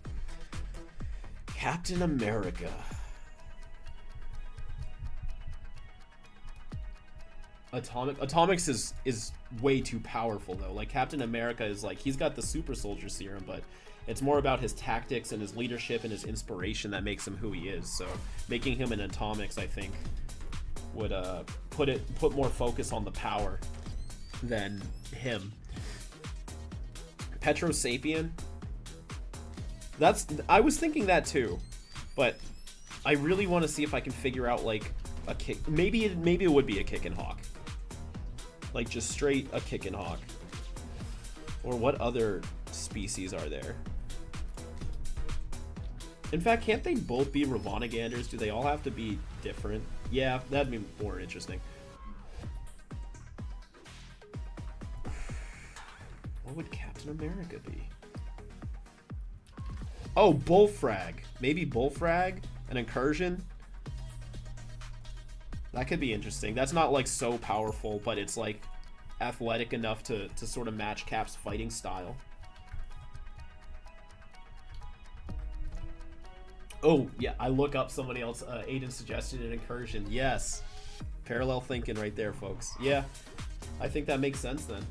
Captain America. Atomics is way too powerful though. Like Captain America is like, he's got the super soldier serum, but it's more about his tactics and his leadership and his inspiration that makes him who he is. So making him an Atomics, I think, would put more focus on the power than him. Petro Sapien. I was thinking that too, but I really want to see if I can figure out like a kick. Maybe it would be a Kickin' Hawk. Like just straight a Kickin' Hawk. Or what other species are there? In fact, can't they both be Ravoniganders? Do they all have to be different? Yeah, that'd be more interesting. What would Captain America be? Oh, Bullfrag. Maybe Bullfrag? An incursion? That could be interesting. That's not like so powerful, but it's like athletic enough to sort of match Cap's fighting style. Oh, yeah, I look up somebody else. Aiden suggested an incursion. Yes. Parallel thinking right there, folks. Yeah, I think that makes sense then.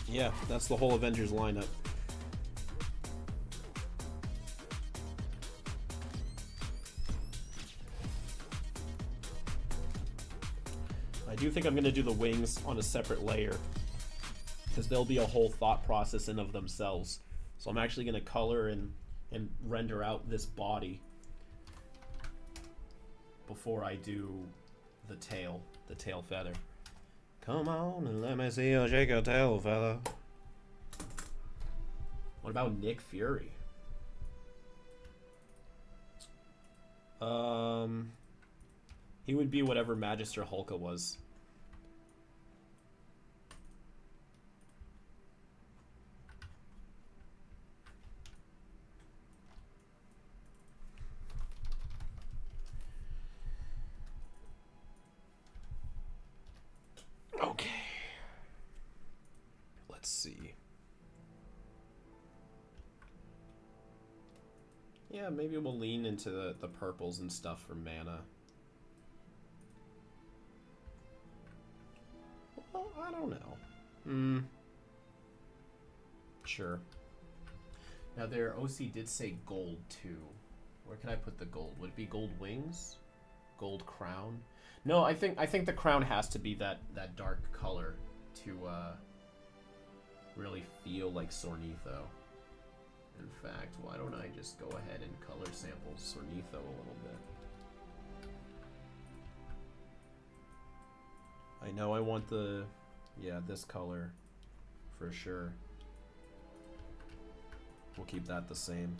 Yeah, that's the whole Avengers lineup. I do think I'm going to do the wings on a separate layer, because there'll be a whole thought process in of themselves. So I'm actually going to color and render out this body before I do the tail feather. Come on and let me see you shake your tail, fella. What about Nick Fury? He would be whatever Magister Hulka was. Okay. Let's see. Yeah, maybe we'll lean into the purples and stuff for mana. Well, I don't know. Sure. Now their OC did say gold too. Where can I put the gold? Would it be gold wings? Gold crown? No, I think the crown has to be that dark color to really feel like Soarnitho. In fact, why don't I just go ahead and color sample Soarnitho a little bit? I know I want this color for sure. We'll keep that the same.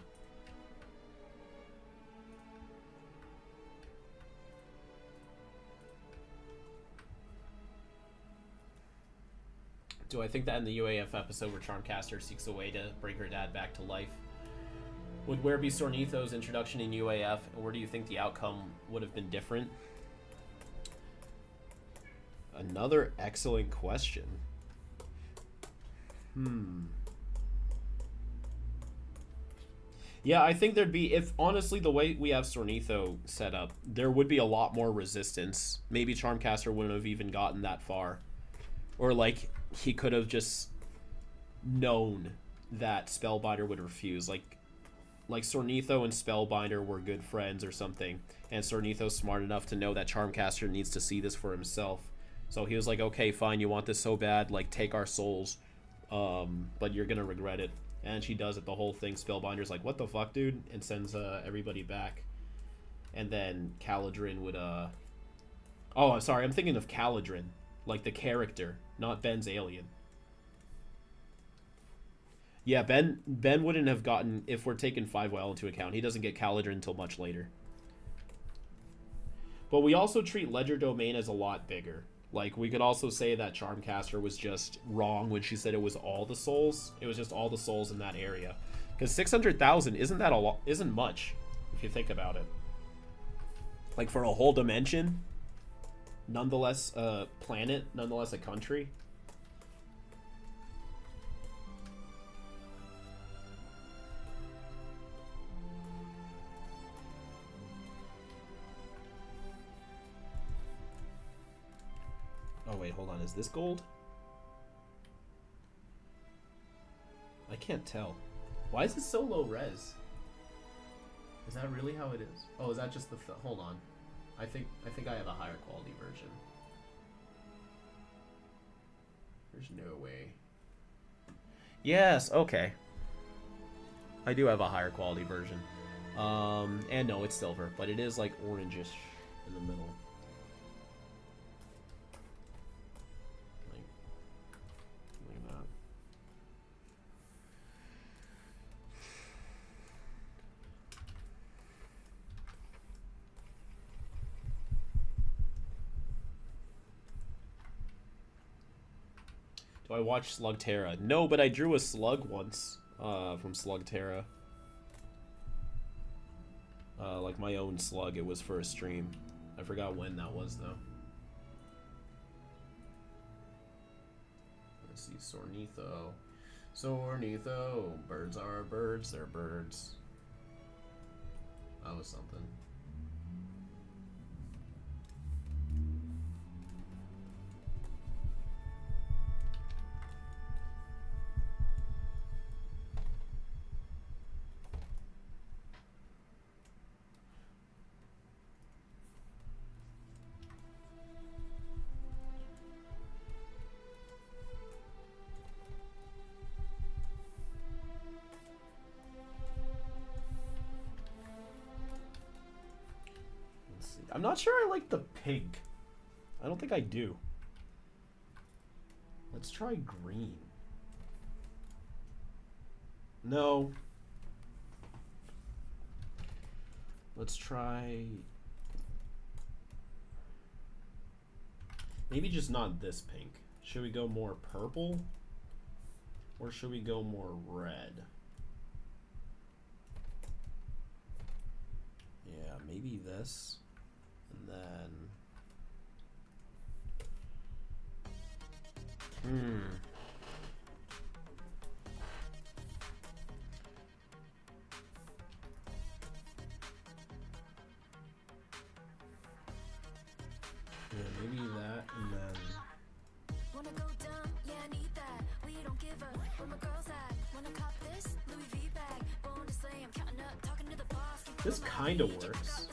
Do I think that in the UAF episode where Charmcaster seeks a way to bring her dad back to life? Would where be Soarnitho's introduction in UAF, and where do you think the outcome would have been different? Another excellent question. Yeah, I think there'd be, if honestly the way we have Soarnitho set up, there would be a lot more resistance. Maybe Charmcaster wouldn't have even gotten that far. Or like, he could have just known that Spellbinder would refuse. Like Soarnitho and Spellbinder were good friends or something, and Soarnitho's smart enough to know that Charmcaster needs to see this for himself. So he was like, okay, fine, you want this so bad, like, take our souls, but you're gonna regret it. And she does it, the whole thing. Spellbinder's like, what the fuck, dude? And sends everybody back. And then Caladrin would, oh, I'm sorry, I'm thinking of Caladrin, like the character, not Ben's alien. Yeah, Ben wouldn't have gotten, if we're taking 5-Well into account, he doesn't get Caladrin until much later. But we also treat Ledger Domain as a lot bigger. Like, we could also say that Charmcaster was just wrong when she said it was all the souls. It was just all the souls in that area. Because 600,000 isn't much, if you think about it. Like, for a whole dimension, nonetheless a planet, nonetheless a country. Oh wait, hold on, is this gold? I can't tell. Why is this so low res? Is that really how it is? Oh, is that just the... hold on. I think I have a higher quality version. There's no way. Yes, okay. I do have a higher quality version. And no, it's silver, but it is like orangish in the middle. Like that. Do I watch Slugterra? No, but I drew a slug once from Slugterra. Like my own slug. It was for a stream. I forgot when that was, though. Let's see. Soarnitho. Soarnitho. Birds are birds. They're birds. That was something. I'm not sure I like the pink. I don't think I do. Let's try green. No. Let's try... maybe just not this pink. Should we go more purple? Or should we go more red? Yeah, maybe this. And then... yeah, maybe that, and then... Wanna go dumb? Yeah, I need that. We don't give up. Where my girls at? Wanna cop this? Louis V bag. Born to slay. I'm counting up, talking to the boss. This kind of works.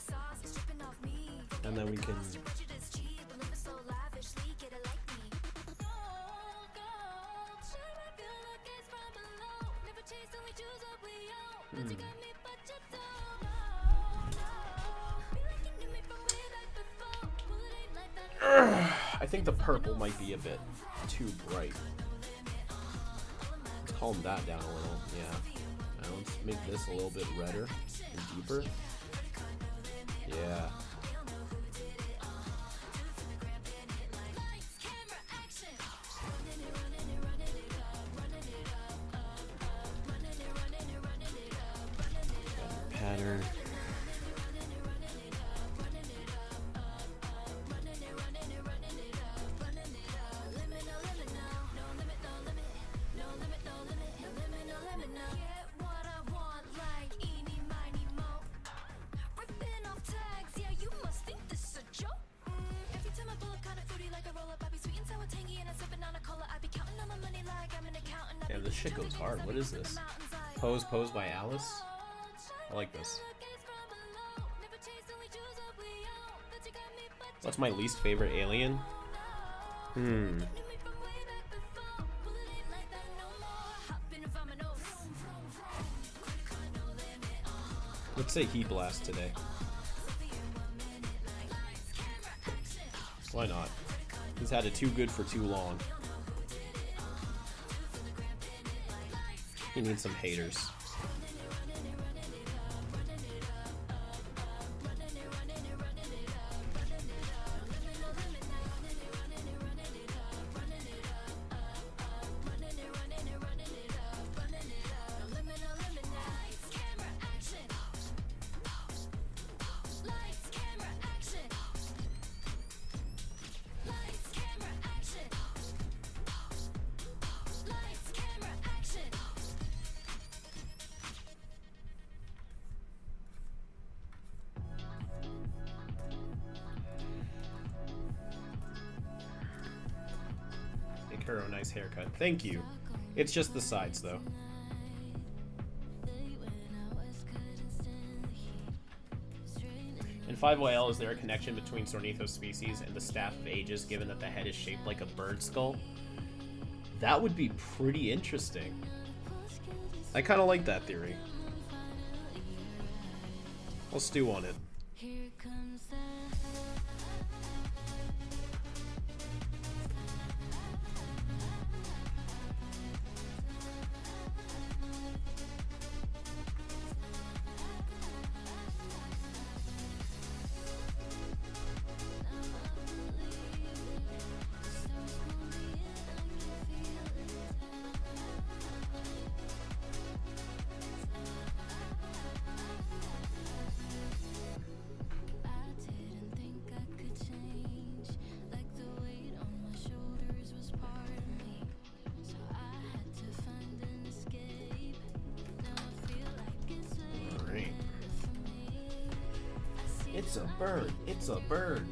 And then we can... I think the purple might be a bit too bright. Let's calm that down a little, yeah. Now let's make this a little bit redder and deeper. Yeah. Pattern. Damn, this shit goes hard. What is this? Pose by Alice? I like this. What's my least favorite alien? Let's say Heat Blast today. Why not? He's had it too good for too long. He needs some haters. Kuro, nice haircut. Thank you. It's just the sides, though. In 5YL, is there a connection between Soarnitho's species and the Staff of Ages, given that the head is shaped like a bird skull? That would be pretty interesting. I kind of like that theory. I'll stew on it. It's a bird. It's a bird.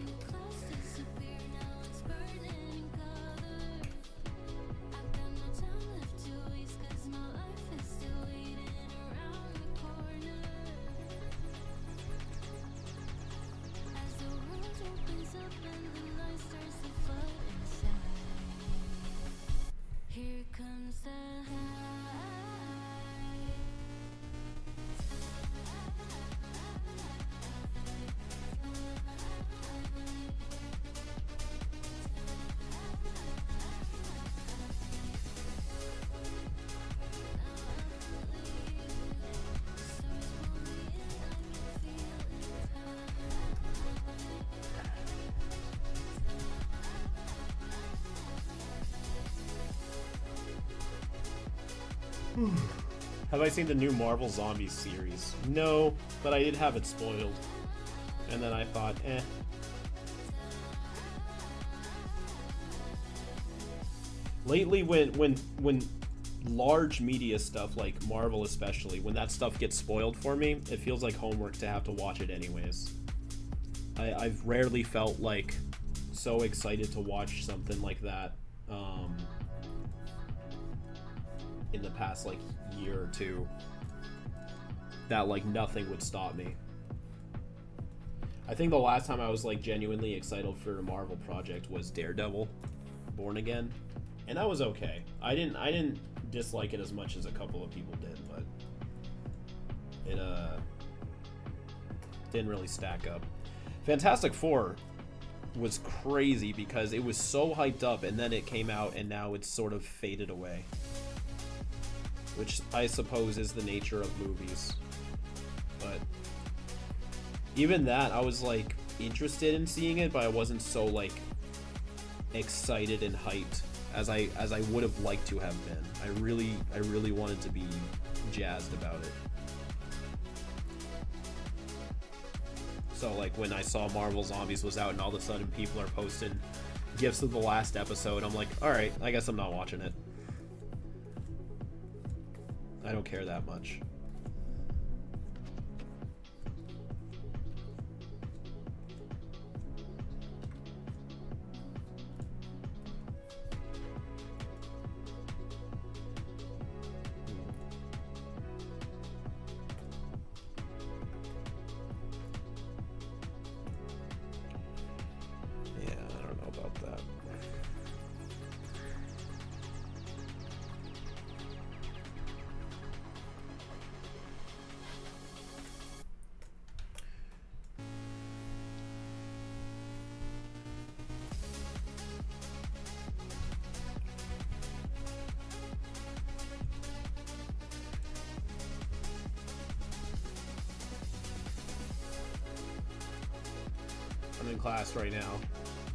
Have I seen the new Marvel Zombies series? No, but I did have it spoiled. And then I thought, eh. Lately, when large media stuff, like Marvel especially, when that stuff gets spoiled for me, it feels like homework to have to watch it anyways. I've rarely felt like so excited to watch something like that in the past like year or two, that like nothing would stop me. I think the last time I was like genuinely excited for a Marvel project was Daredevil Born Again, and that was okay. I didn't dislike it as much as a couple of people did, but it didn't really stack up. Fantastic Four was crazy because it was so hyped up, and then it came out and now it's sort of faded away, which I suppose is the nature of movies. But even that, I was like interested in seeing it, but I wasn't so like excited and hyped as I would have liked to have been. I really wanted to be jazzed about it. So like when I saw Marvel Zombies was out and all of a sudden people are posting gifs of the last episode, I'm like, alright, I guess I'm not watching it. I don't care that much. Yeah, I don't know about that. I'm in class right now.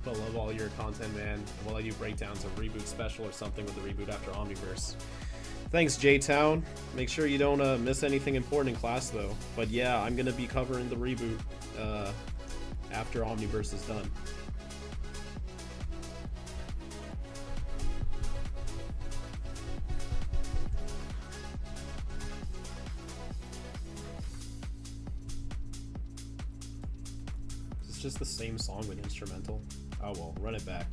But love all your content, man. While I do breakdowns of Reboot Special or something with the Reboot After Omniverse. Thanks, J-Town. Make sure you don't miss anything important in class, though. But yeah, I'm going to be covering the Reboot after Omniverse is done. It's just the same song with instrumental. Oh well, run it back.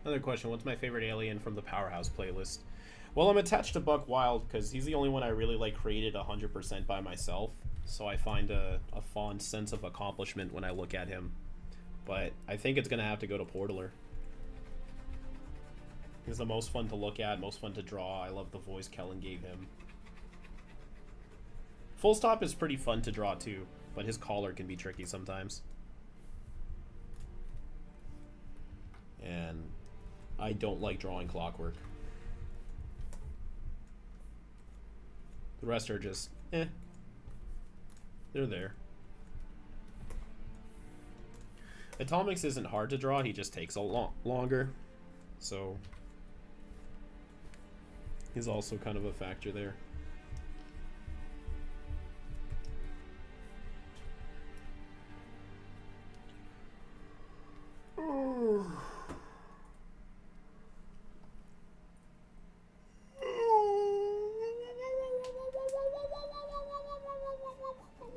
Another question, what's my favorite alien from the Powerhouse playlist? Well, I'm attached to Buck Wild because he's the only one I really like created 100% by myself. So I find a fond sense of accomplishment when I look at him. But I think it's going to have to go to Portaler. He's the most fun to look at, most fun to draw. I love the voice Kellen gave him. Full Stop is pretty fun to draw too, but his collar can be tricky sometimes. And I don't like drawing Clockwork. The rest are just, They're there. Atomics isn't hard to draw, he just takes a lot longer. So, he's also kind of a factor there.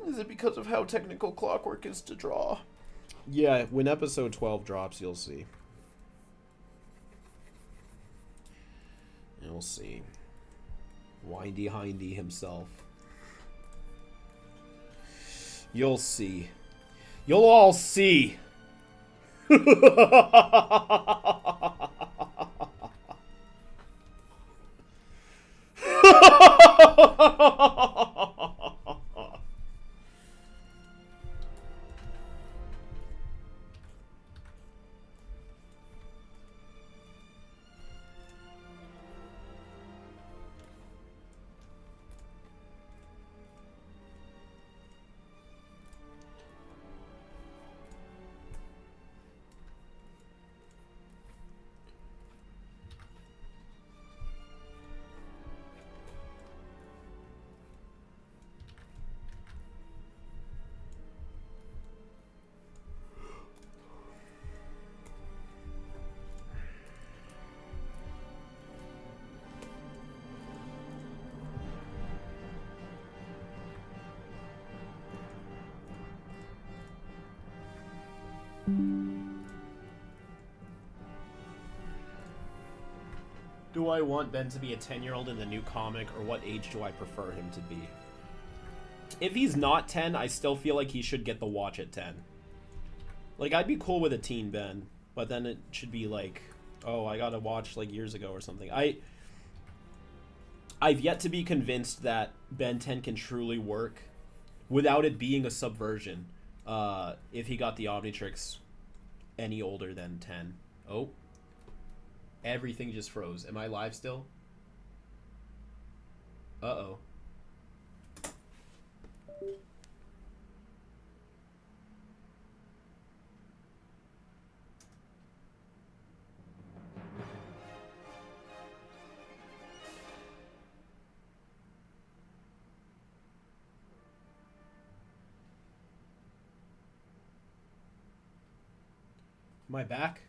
Is it because of how technical Clockwork is to draw? Yeah, when episode 12 drops, you'll see. You'll see. Windy Hindy himself. You'll see. You'll all see. Do I want Ben to be a 10-year-old in the new comic, or what age do I prefer him to be? If he's not 10, I still feel like he should get the watch at 10. Like, I'd be cool with a teen Ben, but then it should be like, oh, I got a watch like years ago or something. I've yet to be convinced that Ben 10 can truly work without it being a subversion if he got the Omnitrix any older than 10. Oh. Everything just froze. Am I live still? Uh-oh. Am I back?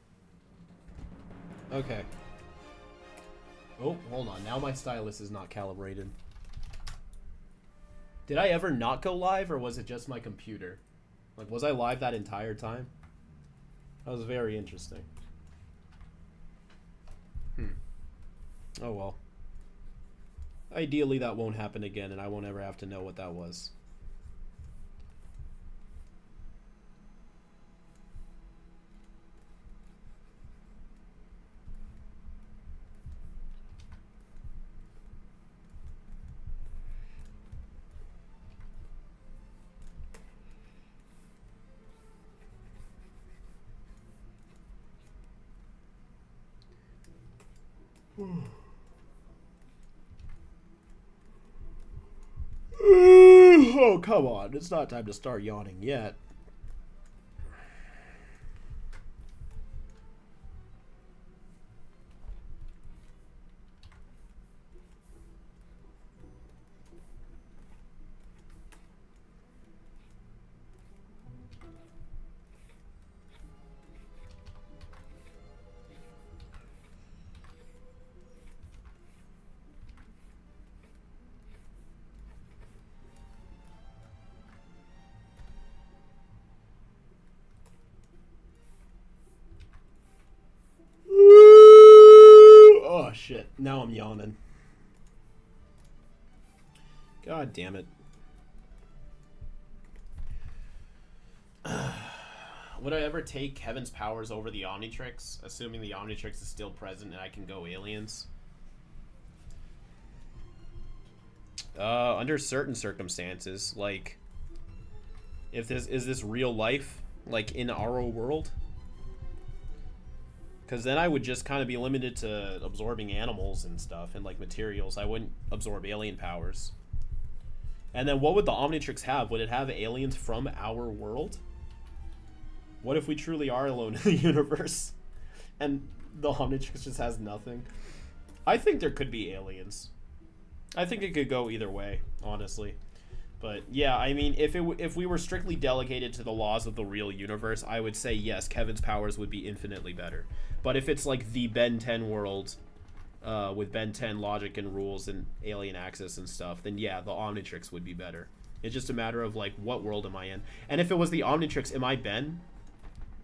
Okay. Oh, hold on. Now my stylus is not calibrated. Did I ever not go live, or was it just my computer? Like, was I live that entire time? That was very interesting. Oh well. Ideally, that won't happen again, and I won't ever have to know what that was. Oh, come on. It's not time to start yawning yet. Oh, shit. Now I'm yawning. God damn it. Would I ever take Kevin's powers over the Omnitrix, assuming the Omnitrix is still present and I can go aliens? Under certain circumstances, like, if this is this real life, like in our world? Because then I would just kind of be limited to absorbing animals and stuff and like materials. I wouldn't absorb alien powers. And then what would the Omnitrix have? Would it have aliens from our world? What if we truly are alone in the universe and the Omnitrix just has nothing? I think there could be aliens. I think it could go either way, honestly. But yeah, I mean, if we were strictly delegated to the laws of the real universe, I would say yes, Kevin's powers would be infinitely better. But if it's like the Ben 10 world, with Ben 10 logic and rules and alien access and stuff, then yeah, the Omnitrix would be better. It's just a matter of like, what world am I in? And if it was the Omnitrix, am I Ben?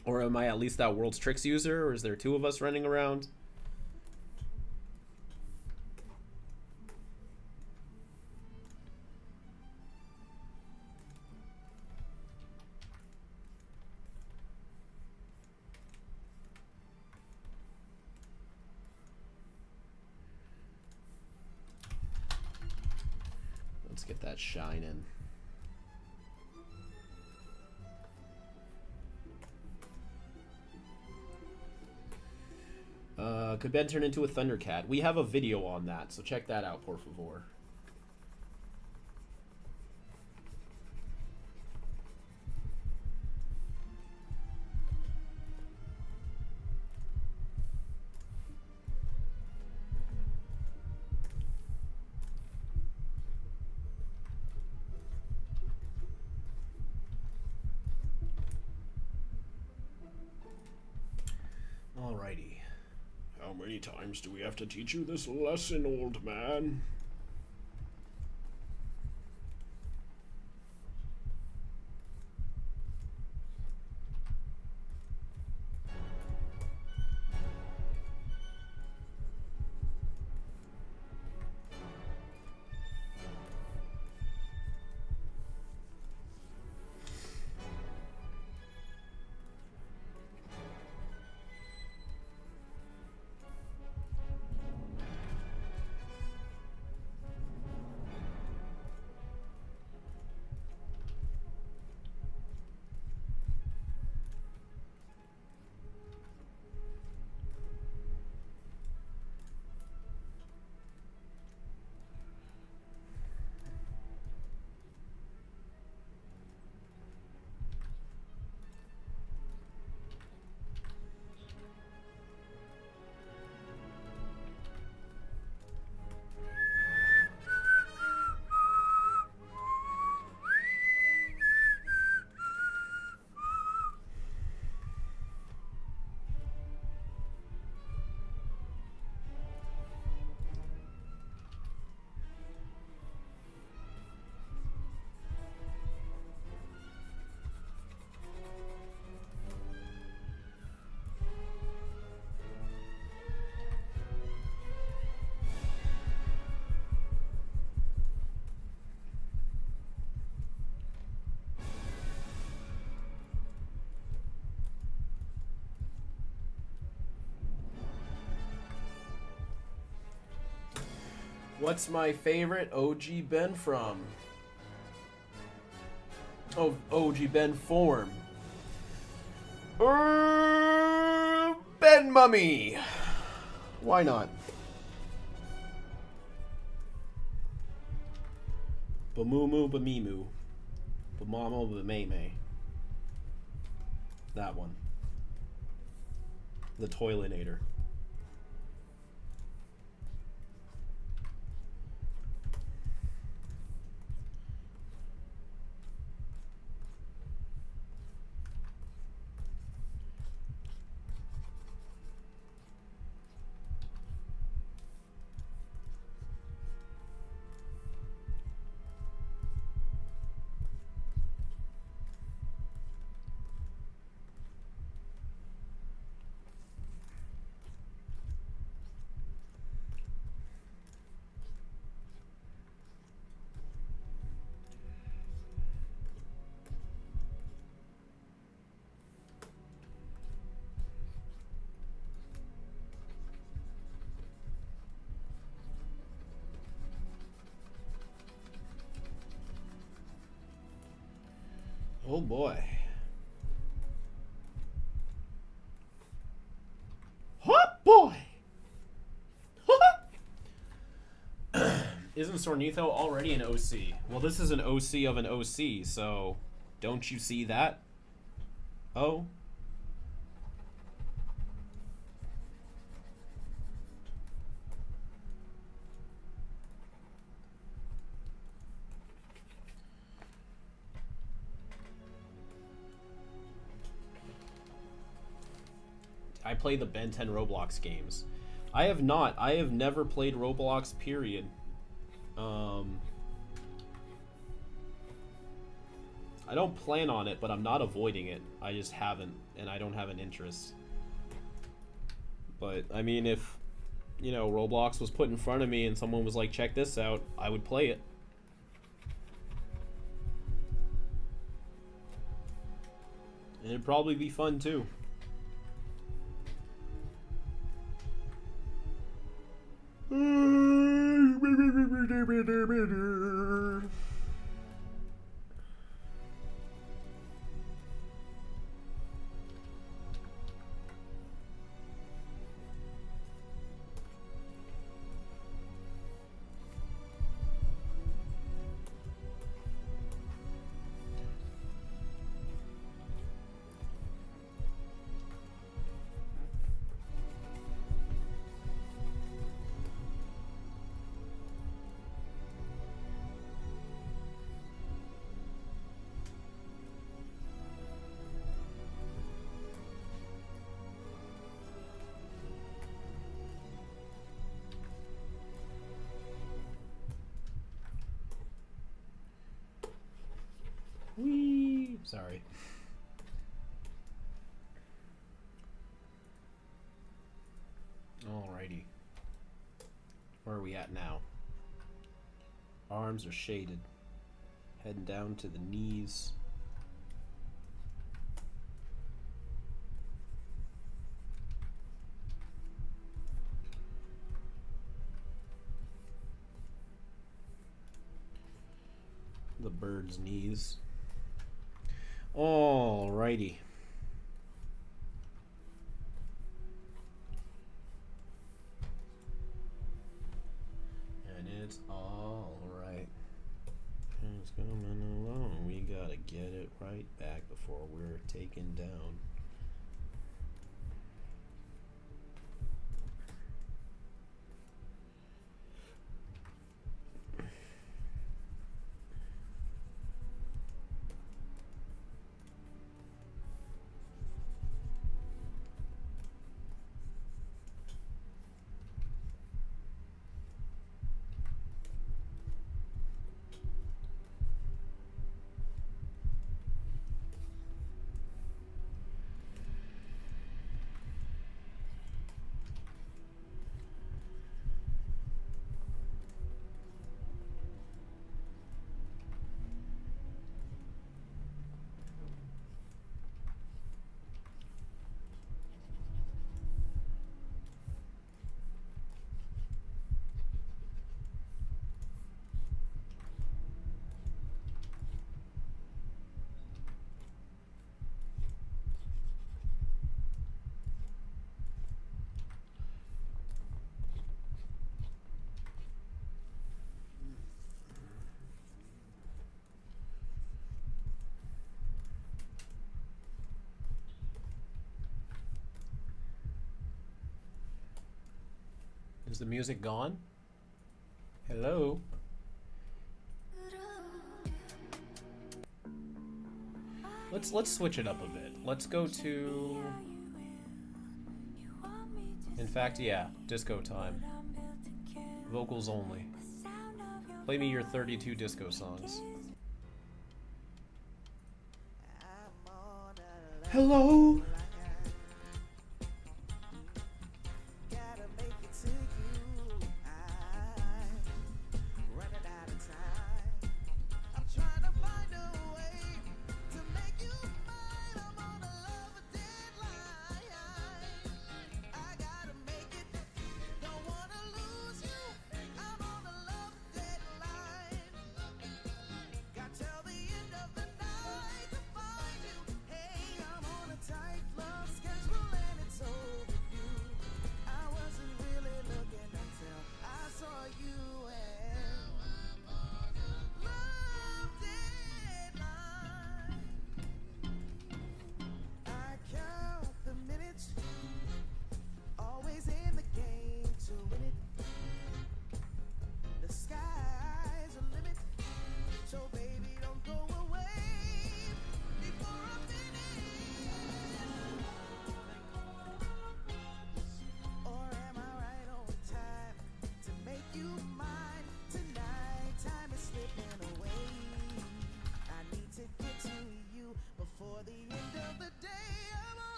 Or am I at least that world's tricks user? Or is there two of us running around? Let's get that shine in. Could Ben turn into a Thundercat? We have a video on that, so check that out, por favor. Alrighty. How many times do we have to teach you this lesson, old man? What's my favorite OG Ben from? Oh, OG Ben form. Ben Mummy. Why not? Bamumu Bamimu. Bamamo Bameme. That one. The Toilinator. Oh boy. Hot boy! Isn't Soarnitho already an OC? Well, this is an OC of an OC, so don't you see that? Oh. I play the Ben 10 Roblox games. I have not. I have never played Roblox, period. I don't plan on it, but I'm not avoiding it. I just haven't, and I don't have an interest. But, I mean, if, you know, Roblox was put in front of me and someone was like, check this out, I would play it. And it'd probably be fun, too. Whee! Sorry. Alrighty. Where are we at now? Arms are shaded. Heading down to the knees. The bird's knees. Alrighty. And it's alright. It's coming along. We gotta get it right back before we're taken down. Is the music gone? Hello? Let's switch it up a bit. Let's go to... In fact, yeah, disco time. Vocals only. Play me your 32 disco songs. Hello?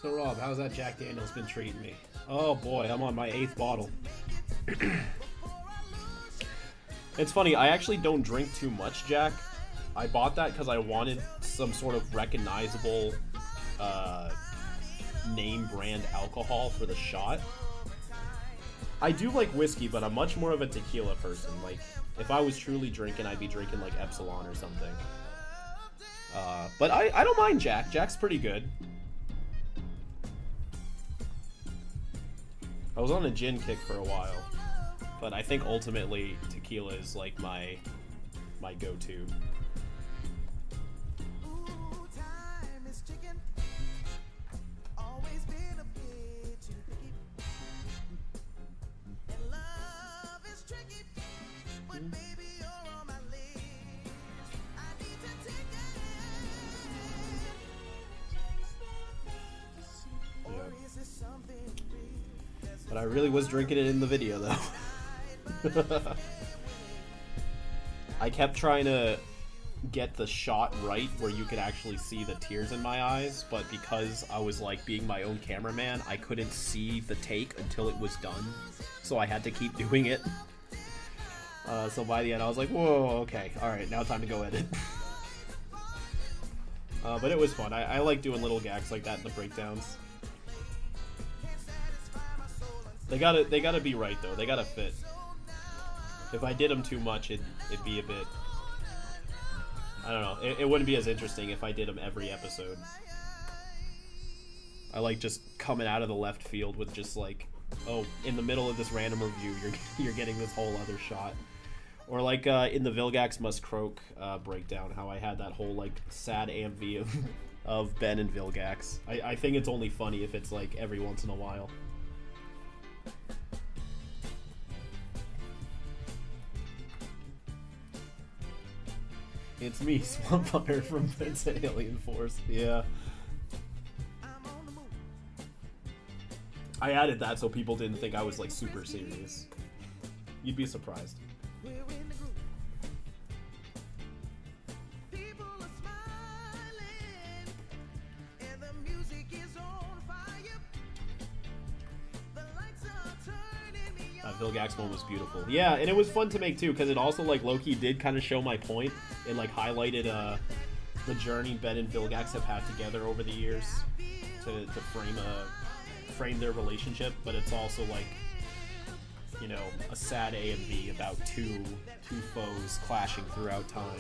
So Rob, how's that Jack Daniels been treating me? Oh boy, I'm on my 8th bottle. It's funny, I actually don't drink too much Jack. I bought that because I wanted some sort of recognizable name brand alcohol for the shot. I do like whiskey, but I'm much more of a tequila person. Like, if I was truly drinking, I'd be drinking like Epsilon or something. But I don't mind Jack. Jack's pretty good. I was on a gin kick for a while, but I think ultimately tequila is like my go-to. But I really was drinking it in the video, though. I kept trying to get the shot right where you could actually see the tears in my eyes, but because I was like being my own cameraman, I couldn't see the take until it was done, so I had to keep doing it. So by the end, I was like, whoa, okay, alright, now time to go edit. But it was fun. I like doing little gags like that in the breakdowns. They gotta be right though. They gotta fit. If I did them too much, it'd be a bit. I don't know. It wouldn't be as interesting if I did them every episode. I like just coming out of the left field with just like, oh, in the middle of this random review, you're getting this whole other shot. Or like in the Vilgax Must Croak breakdown, how I had that whole like sad AMV of Ben and Vilgax. I think it's only funny if it's like every once in a while. It's me, Swampfire from Prince Alien Force. Yeah. I added that so people didn't think I was like super serious. You'd be surprised. Vilgax one was beautiful. Yeah, and it was fun to make too, because it also like low-key did kind of show my point. It like highlighted the journey Ben and Vilgax have had together over the years to frame their relationship, but it's also like, you know, a sad A and B about two foes clashing throughout time.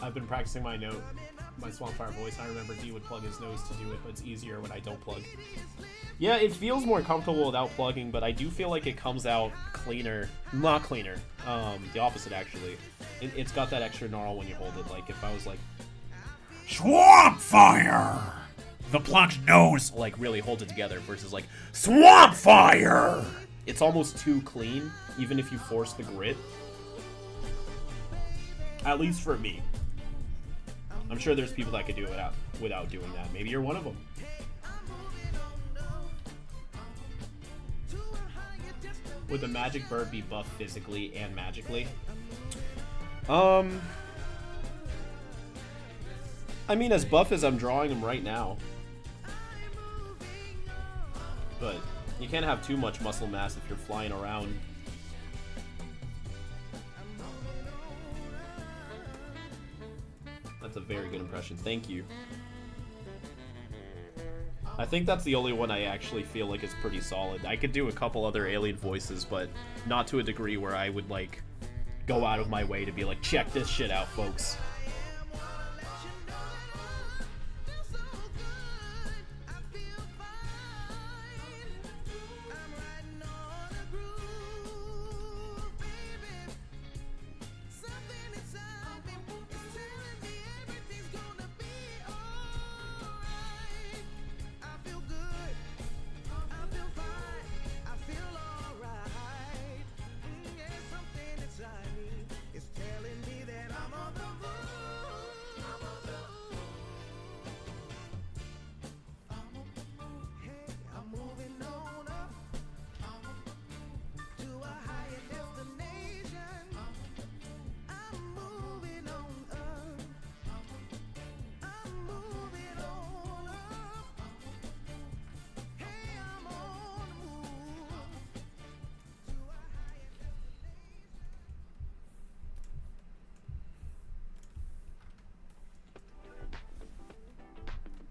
I've been practicing my Swampfire voice. I remember D would plug his nose to do it, but it's easier when I don't plug. Yeah, it feels more comfortable without plugging, but I do feel like it comes out cleaner. Not cleaner. The opposite, actually. It's got that extra gnarl when you hold it. Like, if I was like, Swampfire! The plugged nose, like, really holds it together versus, like, Swampfire! It's almost too clean, even if you force the grit. At least for me. I'm sure there's people that could do it without doing that. Maybe you're one of them. Would the magic bird be buffed physically and magically? I mean, as buff as I'm drawing him right now. But you can't have too much muscle mass if you're flying around. That's a very good impression. Thank you. I think that's the only one I actually feel like is pretty solid. I could do a couple other alien voices, but not to a degree where I would, like, go out of my way to be like, check this shit out, folks.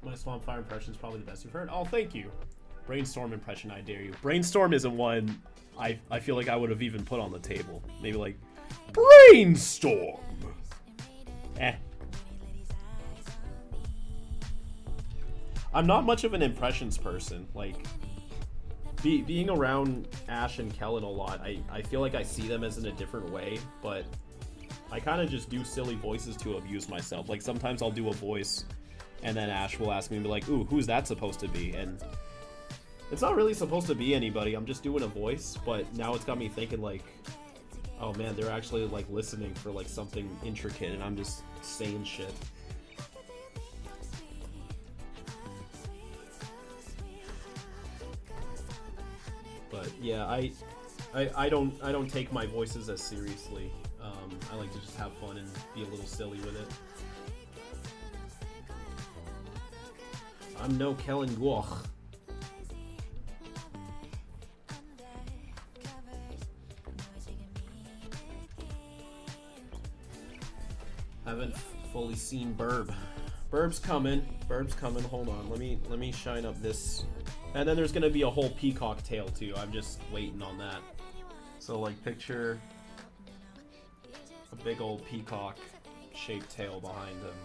My Swampfire impression is probably the best you've heard. Oh, thank you. Brainstorm impression, I dare you. Brainstorm isn't one I feel like I would have even put on the table. Maybe like, Brainstorm! Eh. I'm not much of an impressions person. Like, being around Ash and Kellen a lot, I feel like I see them as in a different way, but I kind of just do silly voices to amuse myself. Like, sometimes I'll do a voice and then Ash will ask me, be like, ooh, who's that supposed to be? And it's not really supposed to be anybody. I'm just doing a voice, but now it's got me thinking, like, oh man, they're actually, like, listening for, like, something intricate, and I'm just saying shit. But yeah, I don't take my voices as seriously. I like to just have fun and be a little silly with it. I'm no Kellen Guoch. Haven't fully seen Burb. Burb's coming. Burb's coming. Hold on. Let me shine up this. And then there's gonna be a whole peacock tail too. I'm just waiting on that. So like picture a big old peacock shaped tail behind him.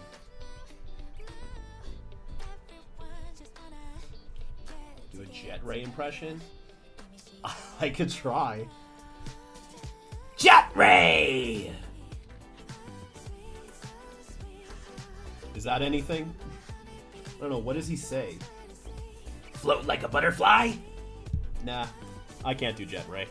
Do a Jet Ray impression? I could try. Jet Ray! Is that anything? I don't know, what does he say? Float like a butterfly? Nah, I can't do Jet Ray.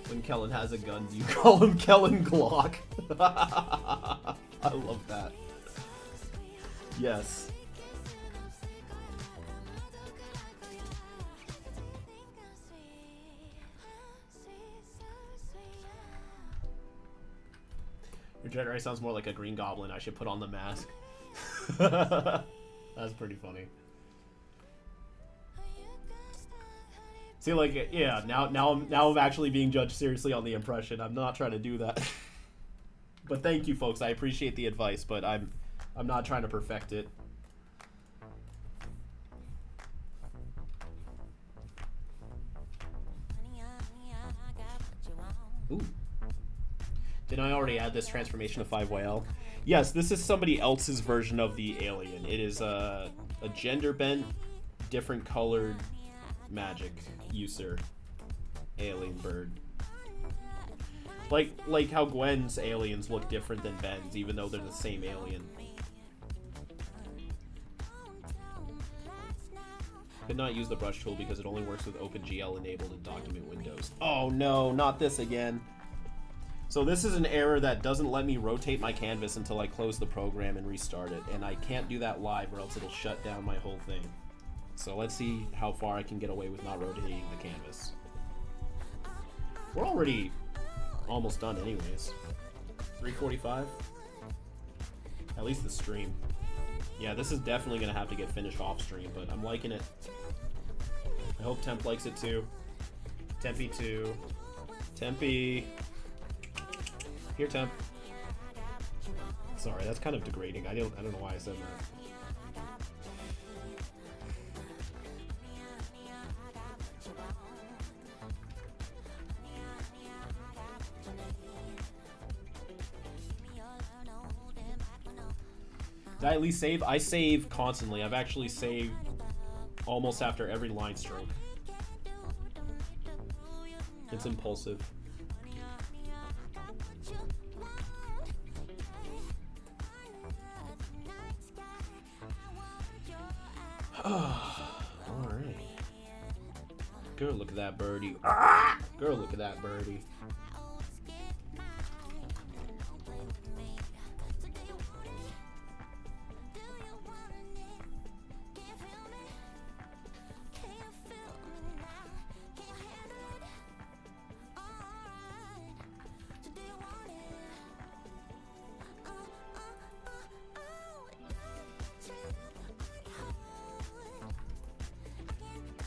When Kellen has a gun, do you call him Kellen Glock? I love that. Yes. Your Jet Ray sounds more like a Green Goblin. I should put on the mask. That's pretty funny. See, like, yeah, now I'm actually being judged seriously on the impression. I'm not trying to do that. But thank you, folks. I appreciate the advice, but I'm not trying to perfect it. Ooh. Didn't I already add this transformation of 5YL? Yes, this is somebody else's version of the alien. It is a gender bent, different colored magic user alien bird. Like how Gwen's aliens look different than Ben's, even though they're the same alien. Could not use the brush tool because it only works with OpenGL enabled in document windows. Oh no, not this again. So this is an error that doesn't let me rotate my canvas until I close the program and restart it. And I can't do that live or else it'll shut down my whole thing. So let's see how far I can get away with not rotating the canvas. We're already almost done anyways. 3:45? At least the stream. Yeah, this is definitely going to have to get finished off stream, but I'm liking it. I hope Temp likes it too. Tempy too. Tempy. Here, Temp. Sorry, that's kind of degrading. I don't know why I said that. Did I at least save? I save constantly. I've actually saved almost after every line stroke. It's impulsive. Alright. Girl, look at that birdie. Girl, look at that birdie.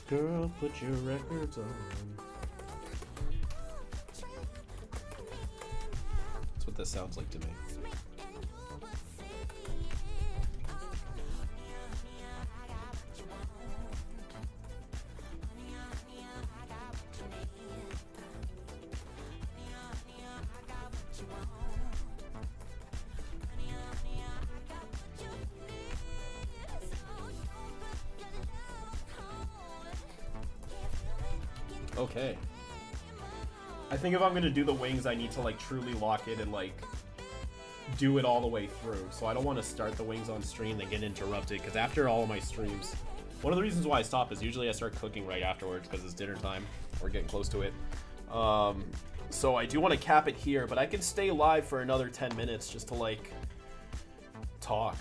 Girl, put your records on. That's what this sounds like to me. Okay. I think if I'm gonna do the wings, I need to like truly lock it and like do it all the way through. So I don't want to start the wings on stream and get interrupted, because after all of my streams, one of the reasons why I stop is usually I start cooking right afterwards because it's dinner time. We're getting close to it. So I do want to cap it here, but I can stay live for another 10 minutes just to like talk.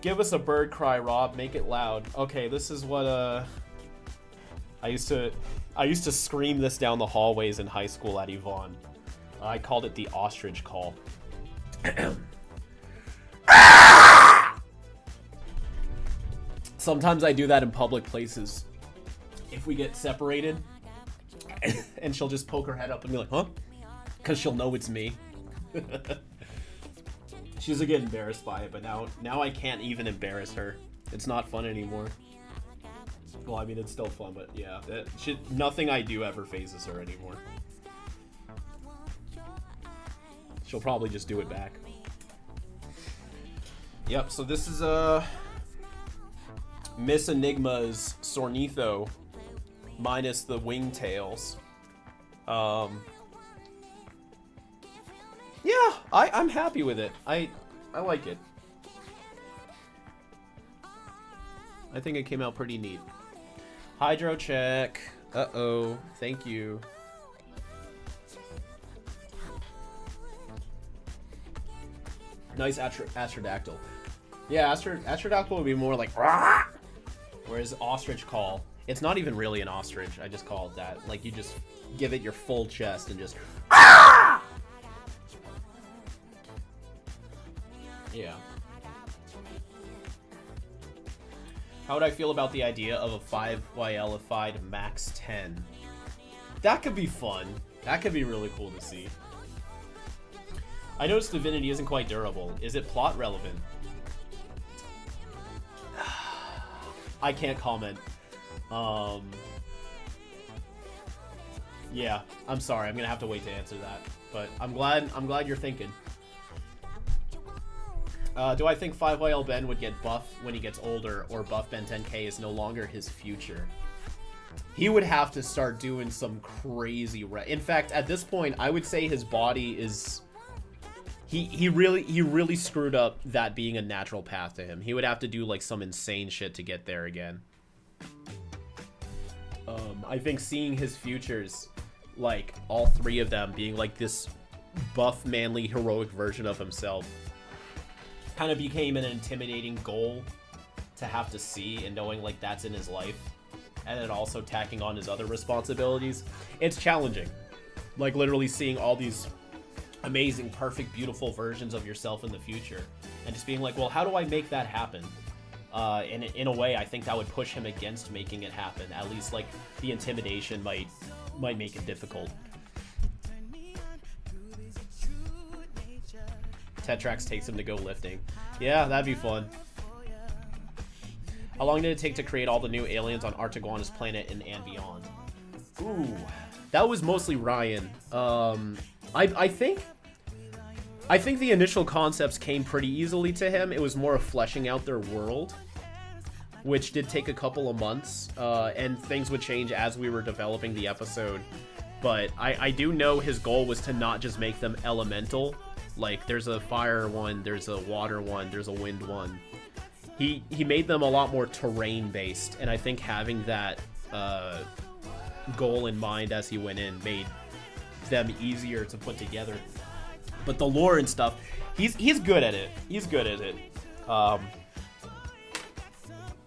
Give us a bird cry, Rob. Make it loud. Okay, this is what I used to scream this down the hallways in high school at Yvonne. I called it the ostrich call. Sometimes I do that in public places. If we get separated, and she'll just poke her head up and be like, huh? Because she'll know it's me. She doesn't get embarrassed by it, but now I can't even embarrass her. It's not fun anymore. Well, I mean, it's still fun, but yeah, nothing I do ever phases her anymore. She'll probably just do it back. Yep, so this is Miss Enigma's Soarnitho minus the wingtails. Yeah, I'm happy with it. I like it. I think it came out pretty neat. Hydro check. Uh-oh. Thank you. Nice Astrodactyl. Yeah, Astrodactyl would be more like rah! Whereas Ostrich Call, it's not even really an ostrich. I just call it that. Like, you just give it your full chest and just rah! Yeah. How would I feel about the idea of a 5YL-ified max 10? That could be fun. That could be really cool to see. I noticed Divinity isn't quite durable. Is it plot relevant? I can't comment. Yeah, I'm sorry. I'm gonna have to wait to answer that. But I'm glad you're thinking. Do I think 5YL Ben would get buff when he gets older, or buff Ben 10K is no longer his future? He would have to start doing some crazy in fact, at this point, I would say his body is... He really screwed up that being a natural path to him. He would have to do like some insane shit to get there again. I think seeing his futures, like all three of them being like this buff, manly, heroic version of himself, kind of became an intimidating goal to have to see, and knowing like that's in his life, and then also tacking on his other responsibilities. It's challenging. Like literally seeing all these amazing, perfect, beautiful versions of yourself in the future, and just being like, well, how do I make that happen? And in a way, I think that would push him against making it happen. At least like the intimidation might make it difficult. Tetrax takes him to go lifting. Yeah, that'd be fun. How long did it take to create all the new aliens on Artaguana's planet and beyond? Ooh, that was mostly Ryan. I think the initial concepts came pretty easily to him. It was more of fleshing out their world, which did take a couple of months, and things would change as we were developing the episode. But I do know his goal was to not just make them elemental. Like, there's a fire one, there's a water one, there's a wind one. He made them a lot more terrain-based, and I think having that goal in mind as he went in made them easier to put together. But the lore and stuff, he's good at it. He's good at it.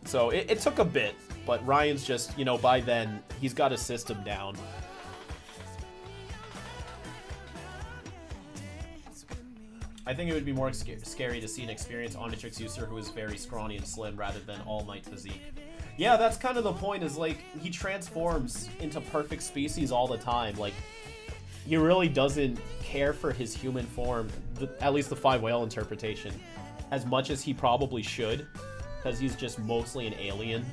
So it took a bit, but Ryan's just, you know, by then, he's got his system down. I think it would be more scary to see an experienced Omnitrix user who is very scrawny and slim rather than All Might physique. Yeah, that's kind of the point, is like, he transforms into perfect species all the time. Like, he really doesn't care for his human form, at least the 5YL interpretation, as much as he probably should, because he's just mostly an alien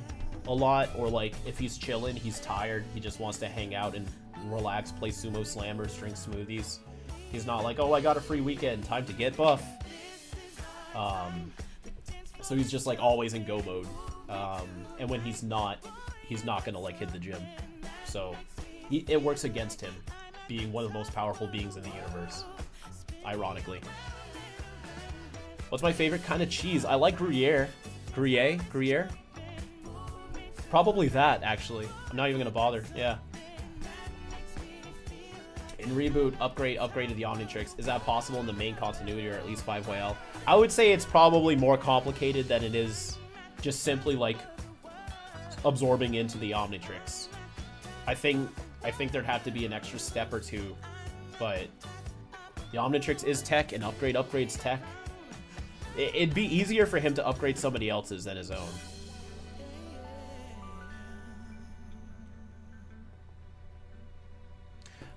a lot. Or like, if he's chilling, he's tired, he just wants to hang out and relax, play sumo slammers, drink smoothies. He's not like, oh, I got a free weekend, time to get buff. So he's just like always in go mode. And when he's not gonna like hit the gym. So it works against him being one of the most powerful beings in the universe, ironically. What's my favorite kind of cheese? I like Gruyere. Gruyere? Probably that, actually. I'm not even gonna bother. Yeah. In Reboot, upgrade to the Omnitrix. Is that possible in the main continuity, or at least 5YL? I would say it's probably more complicated than it is just simply like absorbing into the Omnitrix. I think there'd have to be an extra step or two, but the Omnitrix is tech, and upgrades tech. It'd be easier for him to upgrade somebody else's than his own.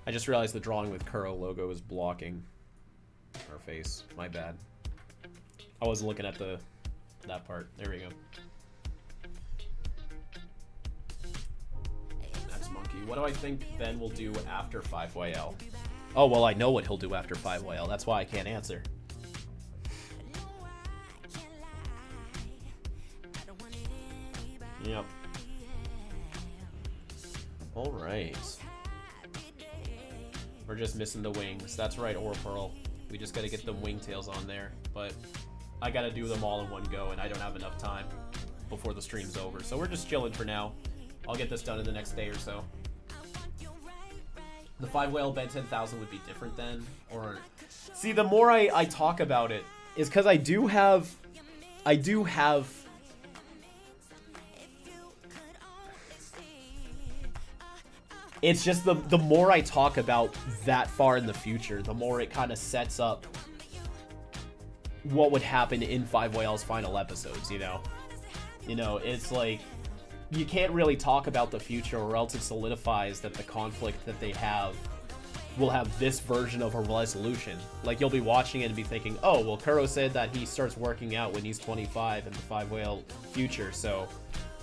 I just realized the drawing with Kuro logo is blocking our face. My bad. I wasn't looking at that part. There we go. Next monkey. What do I think Ben will do after 5YL? Oh, well, I know what he'll do after 5YL. That's why I can't answer. Yep. All right. We're just missing the wings. That's right, Pearl. We just gotta get them wingtails on there. But I gotta do them all in one go, and I don't have enough time before the stream's over. So we're just chilling for now. I'll get this done in the next day or so. The 5YL Ben 10,000 would be different then? Or... See, the more I talk about it, is because I do have... It's just the more I talk about that far in the future, the more it kind of sets up what would happen in 5YL's final episodes, you know? You know, it's like, you can't really talk about the future, or else it solidifies that the conflict that they have will have this version of a resolution. Like, you'll be watching it and be thinking, oh, well, Kuro said that he starts working out when he's 25 in the 5YL future, so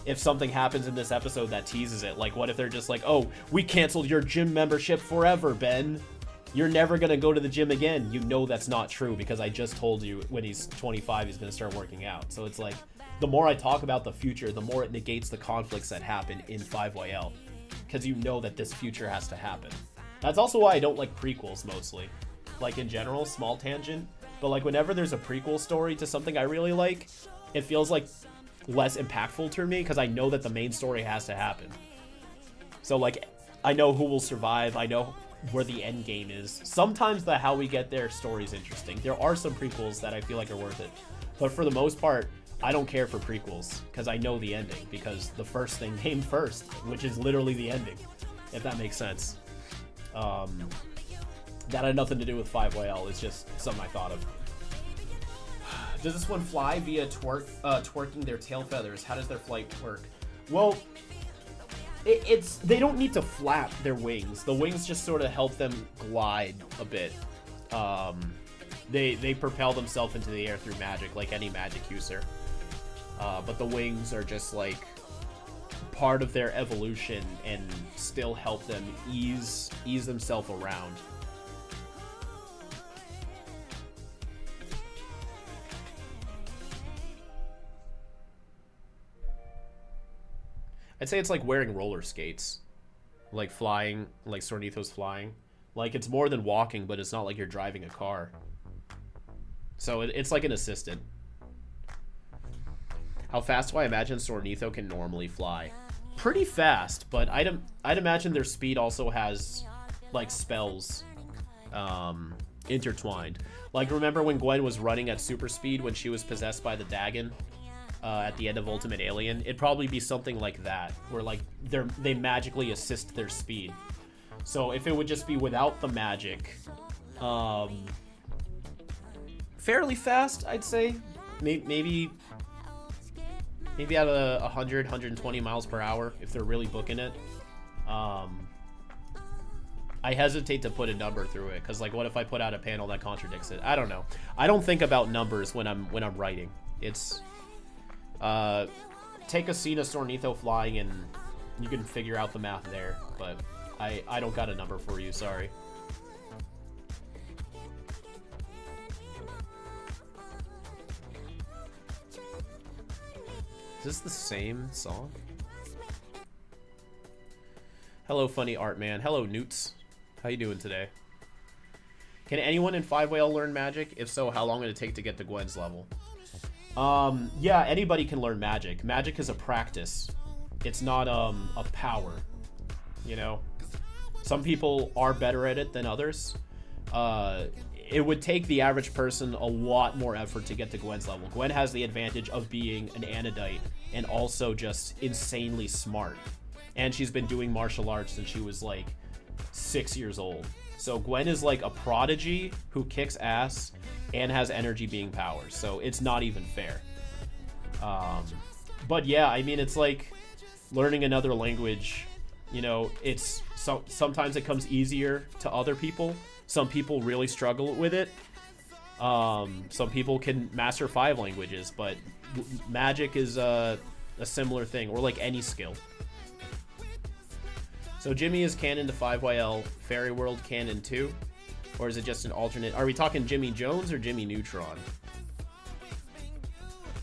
if something happens in this episode that teases it. Like, what if they're just like, oh, we canceled your gym membership forever, Ben. You're never going to go to the gym again. You know that's not true because I just told you when he's 25, he's going to start working out. So it's like, the more I talk about the future, the more it negates the conflicts that happen in 5YL. Because you know that this future has to happen. That's also why I don't like prequels mostly. Like, in general, small tangent. But, like, whenever there's a prequel story to something I really like, it feels like less impactful to me because I know that the main story has to happen. So, like, I know who will survive. I know where the end game is. Sometimes the how we get there story is interesting. There are some prequels that I feel like are worth it. But for the most part, I don't care for prequels because I know the ending because the first thing came first, which is literally the ending, if that makes sense. That had nothing to do with 5YL. It's just something I thought of. Does this one fly via twerking their tail feathers? How does their flight work? Well, it's they don't need to flap their wings. The wings just sort of help them glide a bit. They propel themselves into the air through magic, like any magic user. But the wings are just like part of their evolution and still help them ease themselves around. I'd say it's like wearing roller skates, like flying, like Soarnitho's flying. Like, it's more than walking, but it's not like you're driving a car. So it's like an assistant. How fast do I imagine Soarnitho can normally fly? Pretty fast, but I'd imagine their speed also has like spells intertwined. Like, remember when Gwen was running at super speed when she was possessed by the Dagon? At the end of Ultimate Alien, it'd probably be something like that, where like they magically assist their speed. So if it would just be without the magic, fairly fast, I'd say. Maybe at 100, 120 miles per hour if they're really booking it. I hesitate to put a number through it because, like, what if I put out a panel that contradicts it? I don't know. I don't think about numbers when I'm writing. It's take a scene of Soarnitho flying and you can figure out the math there, but I don't got a number for you, sorry. Is this the same song? Hello, funny art man. Hello, Newts. How you doing today? Can anyone in 5YL learn magic? If so, how long would it take to get to Gwen's level? Yeah, anybody can learn magic. Magic is a practice. It's not a power, you know? Some people are better at it than others. It would take the average person a lot more effort to get to Gwen's level. Gwen has the advantage of being an Anodite and also just insanely smart. And she's been doing martial arts since she was like 6 years old. So Gwen is like a prodigy who kicks ass and has energy being powers. So it's not even fair. But yeah, I mean, it's like learning another language. You know, it's sometimes it comes easier to other people. Some people really struggle with it. Some people can master 5 languages, but magic is a similar thing, or like any skill. So Jimmy is canon to 5YL, Fairy World canon too? Or is it just an alternate? Are we talking Jimmy Jones or Jimmy Neutron?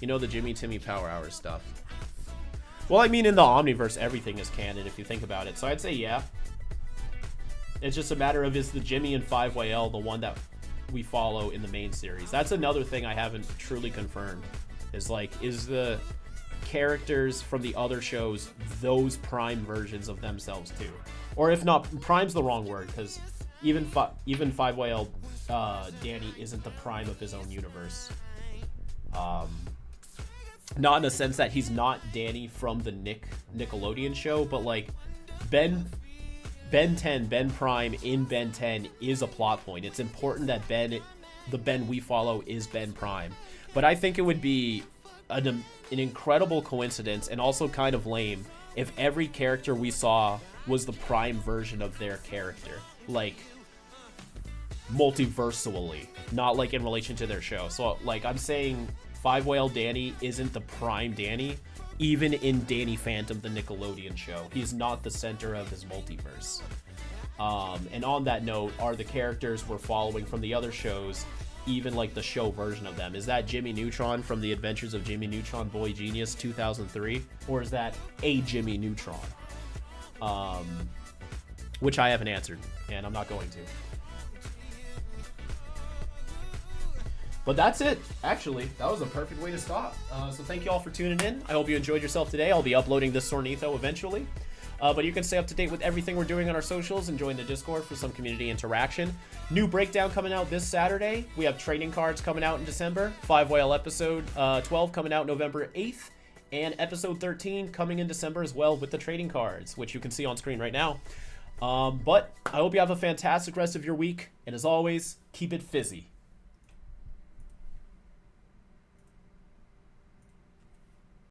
You know, the Jimmy Timmy Power Hour stuff. Well, I mean, in the Omniverse, everything is canon if you think about it. So I'd say yeah. It's just a matter of, is the Jimmy in 5YL the one that we follow in the main series? That's another thing I haven't truly confirmed. Is like, is the characters from the other shows those prime versions of themselves too? Or if not, prime's the wrong word, because even 5YL Danny isn't the prime of his own universe. Not in the sense that he's not Danny from the Nickelodeon show, but like Ben 10, Ben Prime in Ben 10 is a plot point. It's important that the Ben we follow is Ben Prime. But I think it would be an incredible coincidence and also kind of lame if every character we saw was the Prime version of their character. Like, multiversally, not like in relation to their show. So, like, I'm saying 5YL Danny isn't the Prime Danny, even in Danny Phantom, the Nickelodeon show. He's not the center of his multiverse. And on that note, are the characters we're following from the other shows even like the show version of them? Is that Jimmy Neutron from The Adventures of Jimmy Neutron Boy Genius 2003? Or is that a Jimmy Neutron? Which I haven't answered, and I'm not going to. But that's it, actually. That was a perfect way to stop. So thank you all for tuning in. I hope you enjoyed yourself today. I'll be uploading this Soarnitho eventually. But you can stay up to date with everything we're doing on our socials and join the Discord for some community interaction. New breakdown coming out this Saturday. We have trading cards coming out in December. 5 Whale episode 12 coming out November 8th. And episode 13 coming in December as well with the trading cards, which you can see on screen right now. But I hope you have a fantastic rest of your week. And as always, keep it fizzy.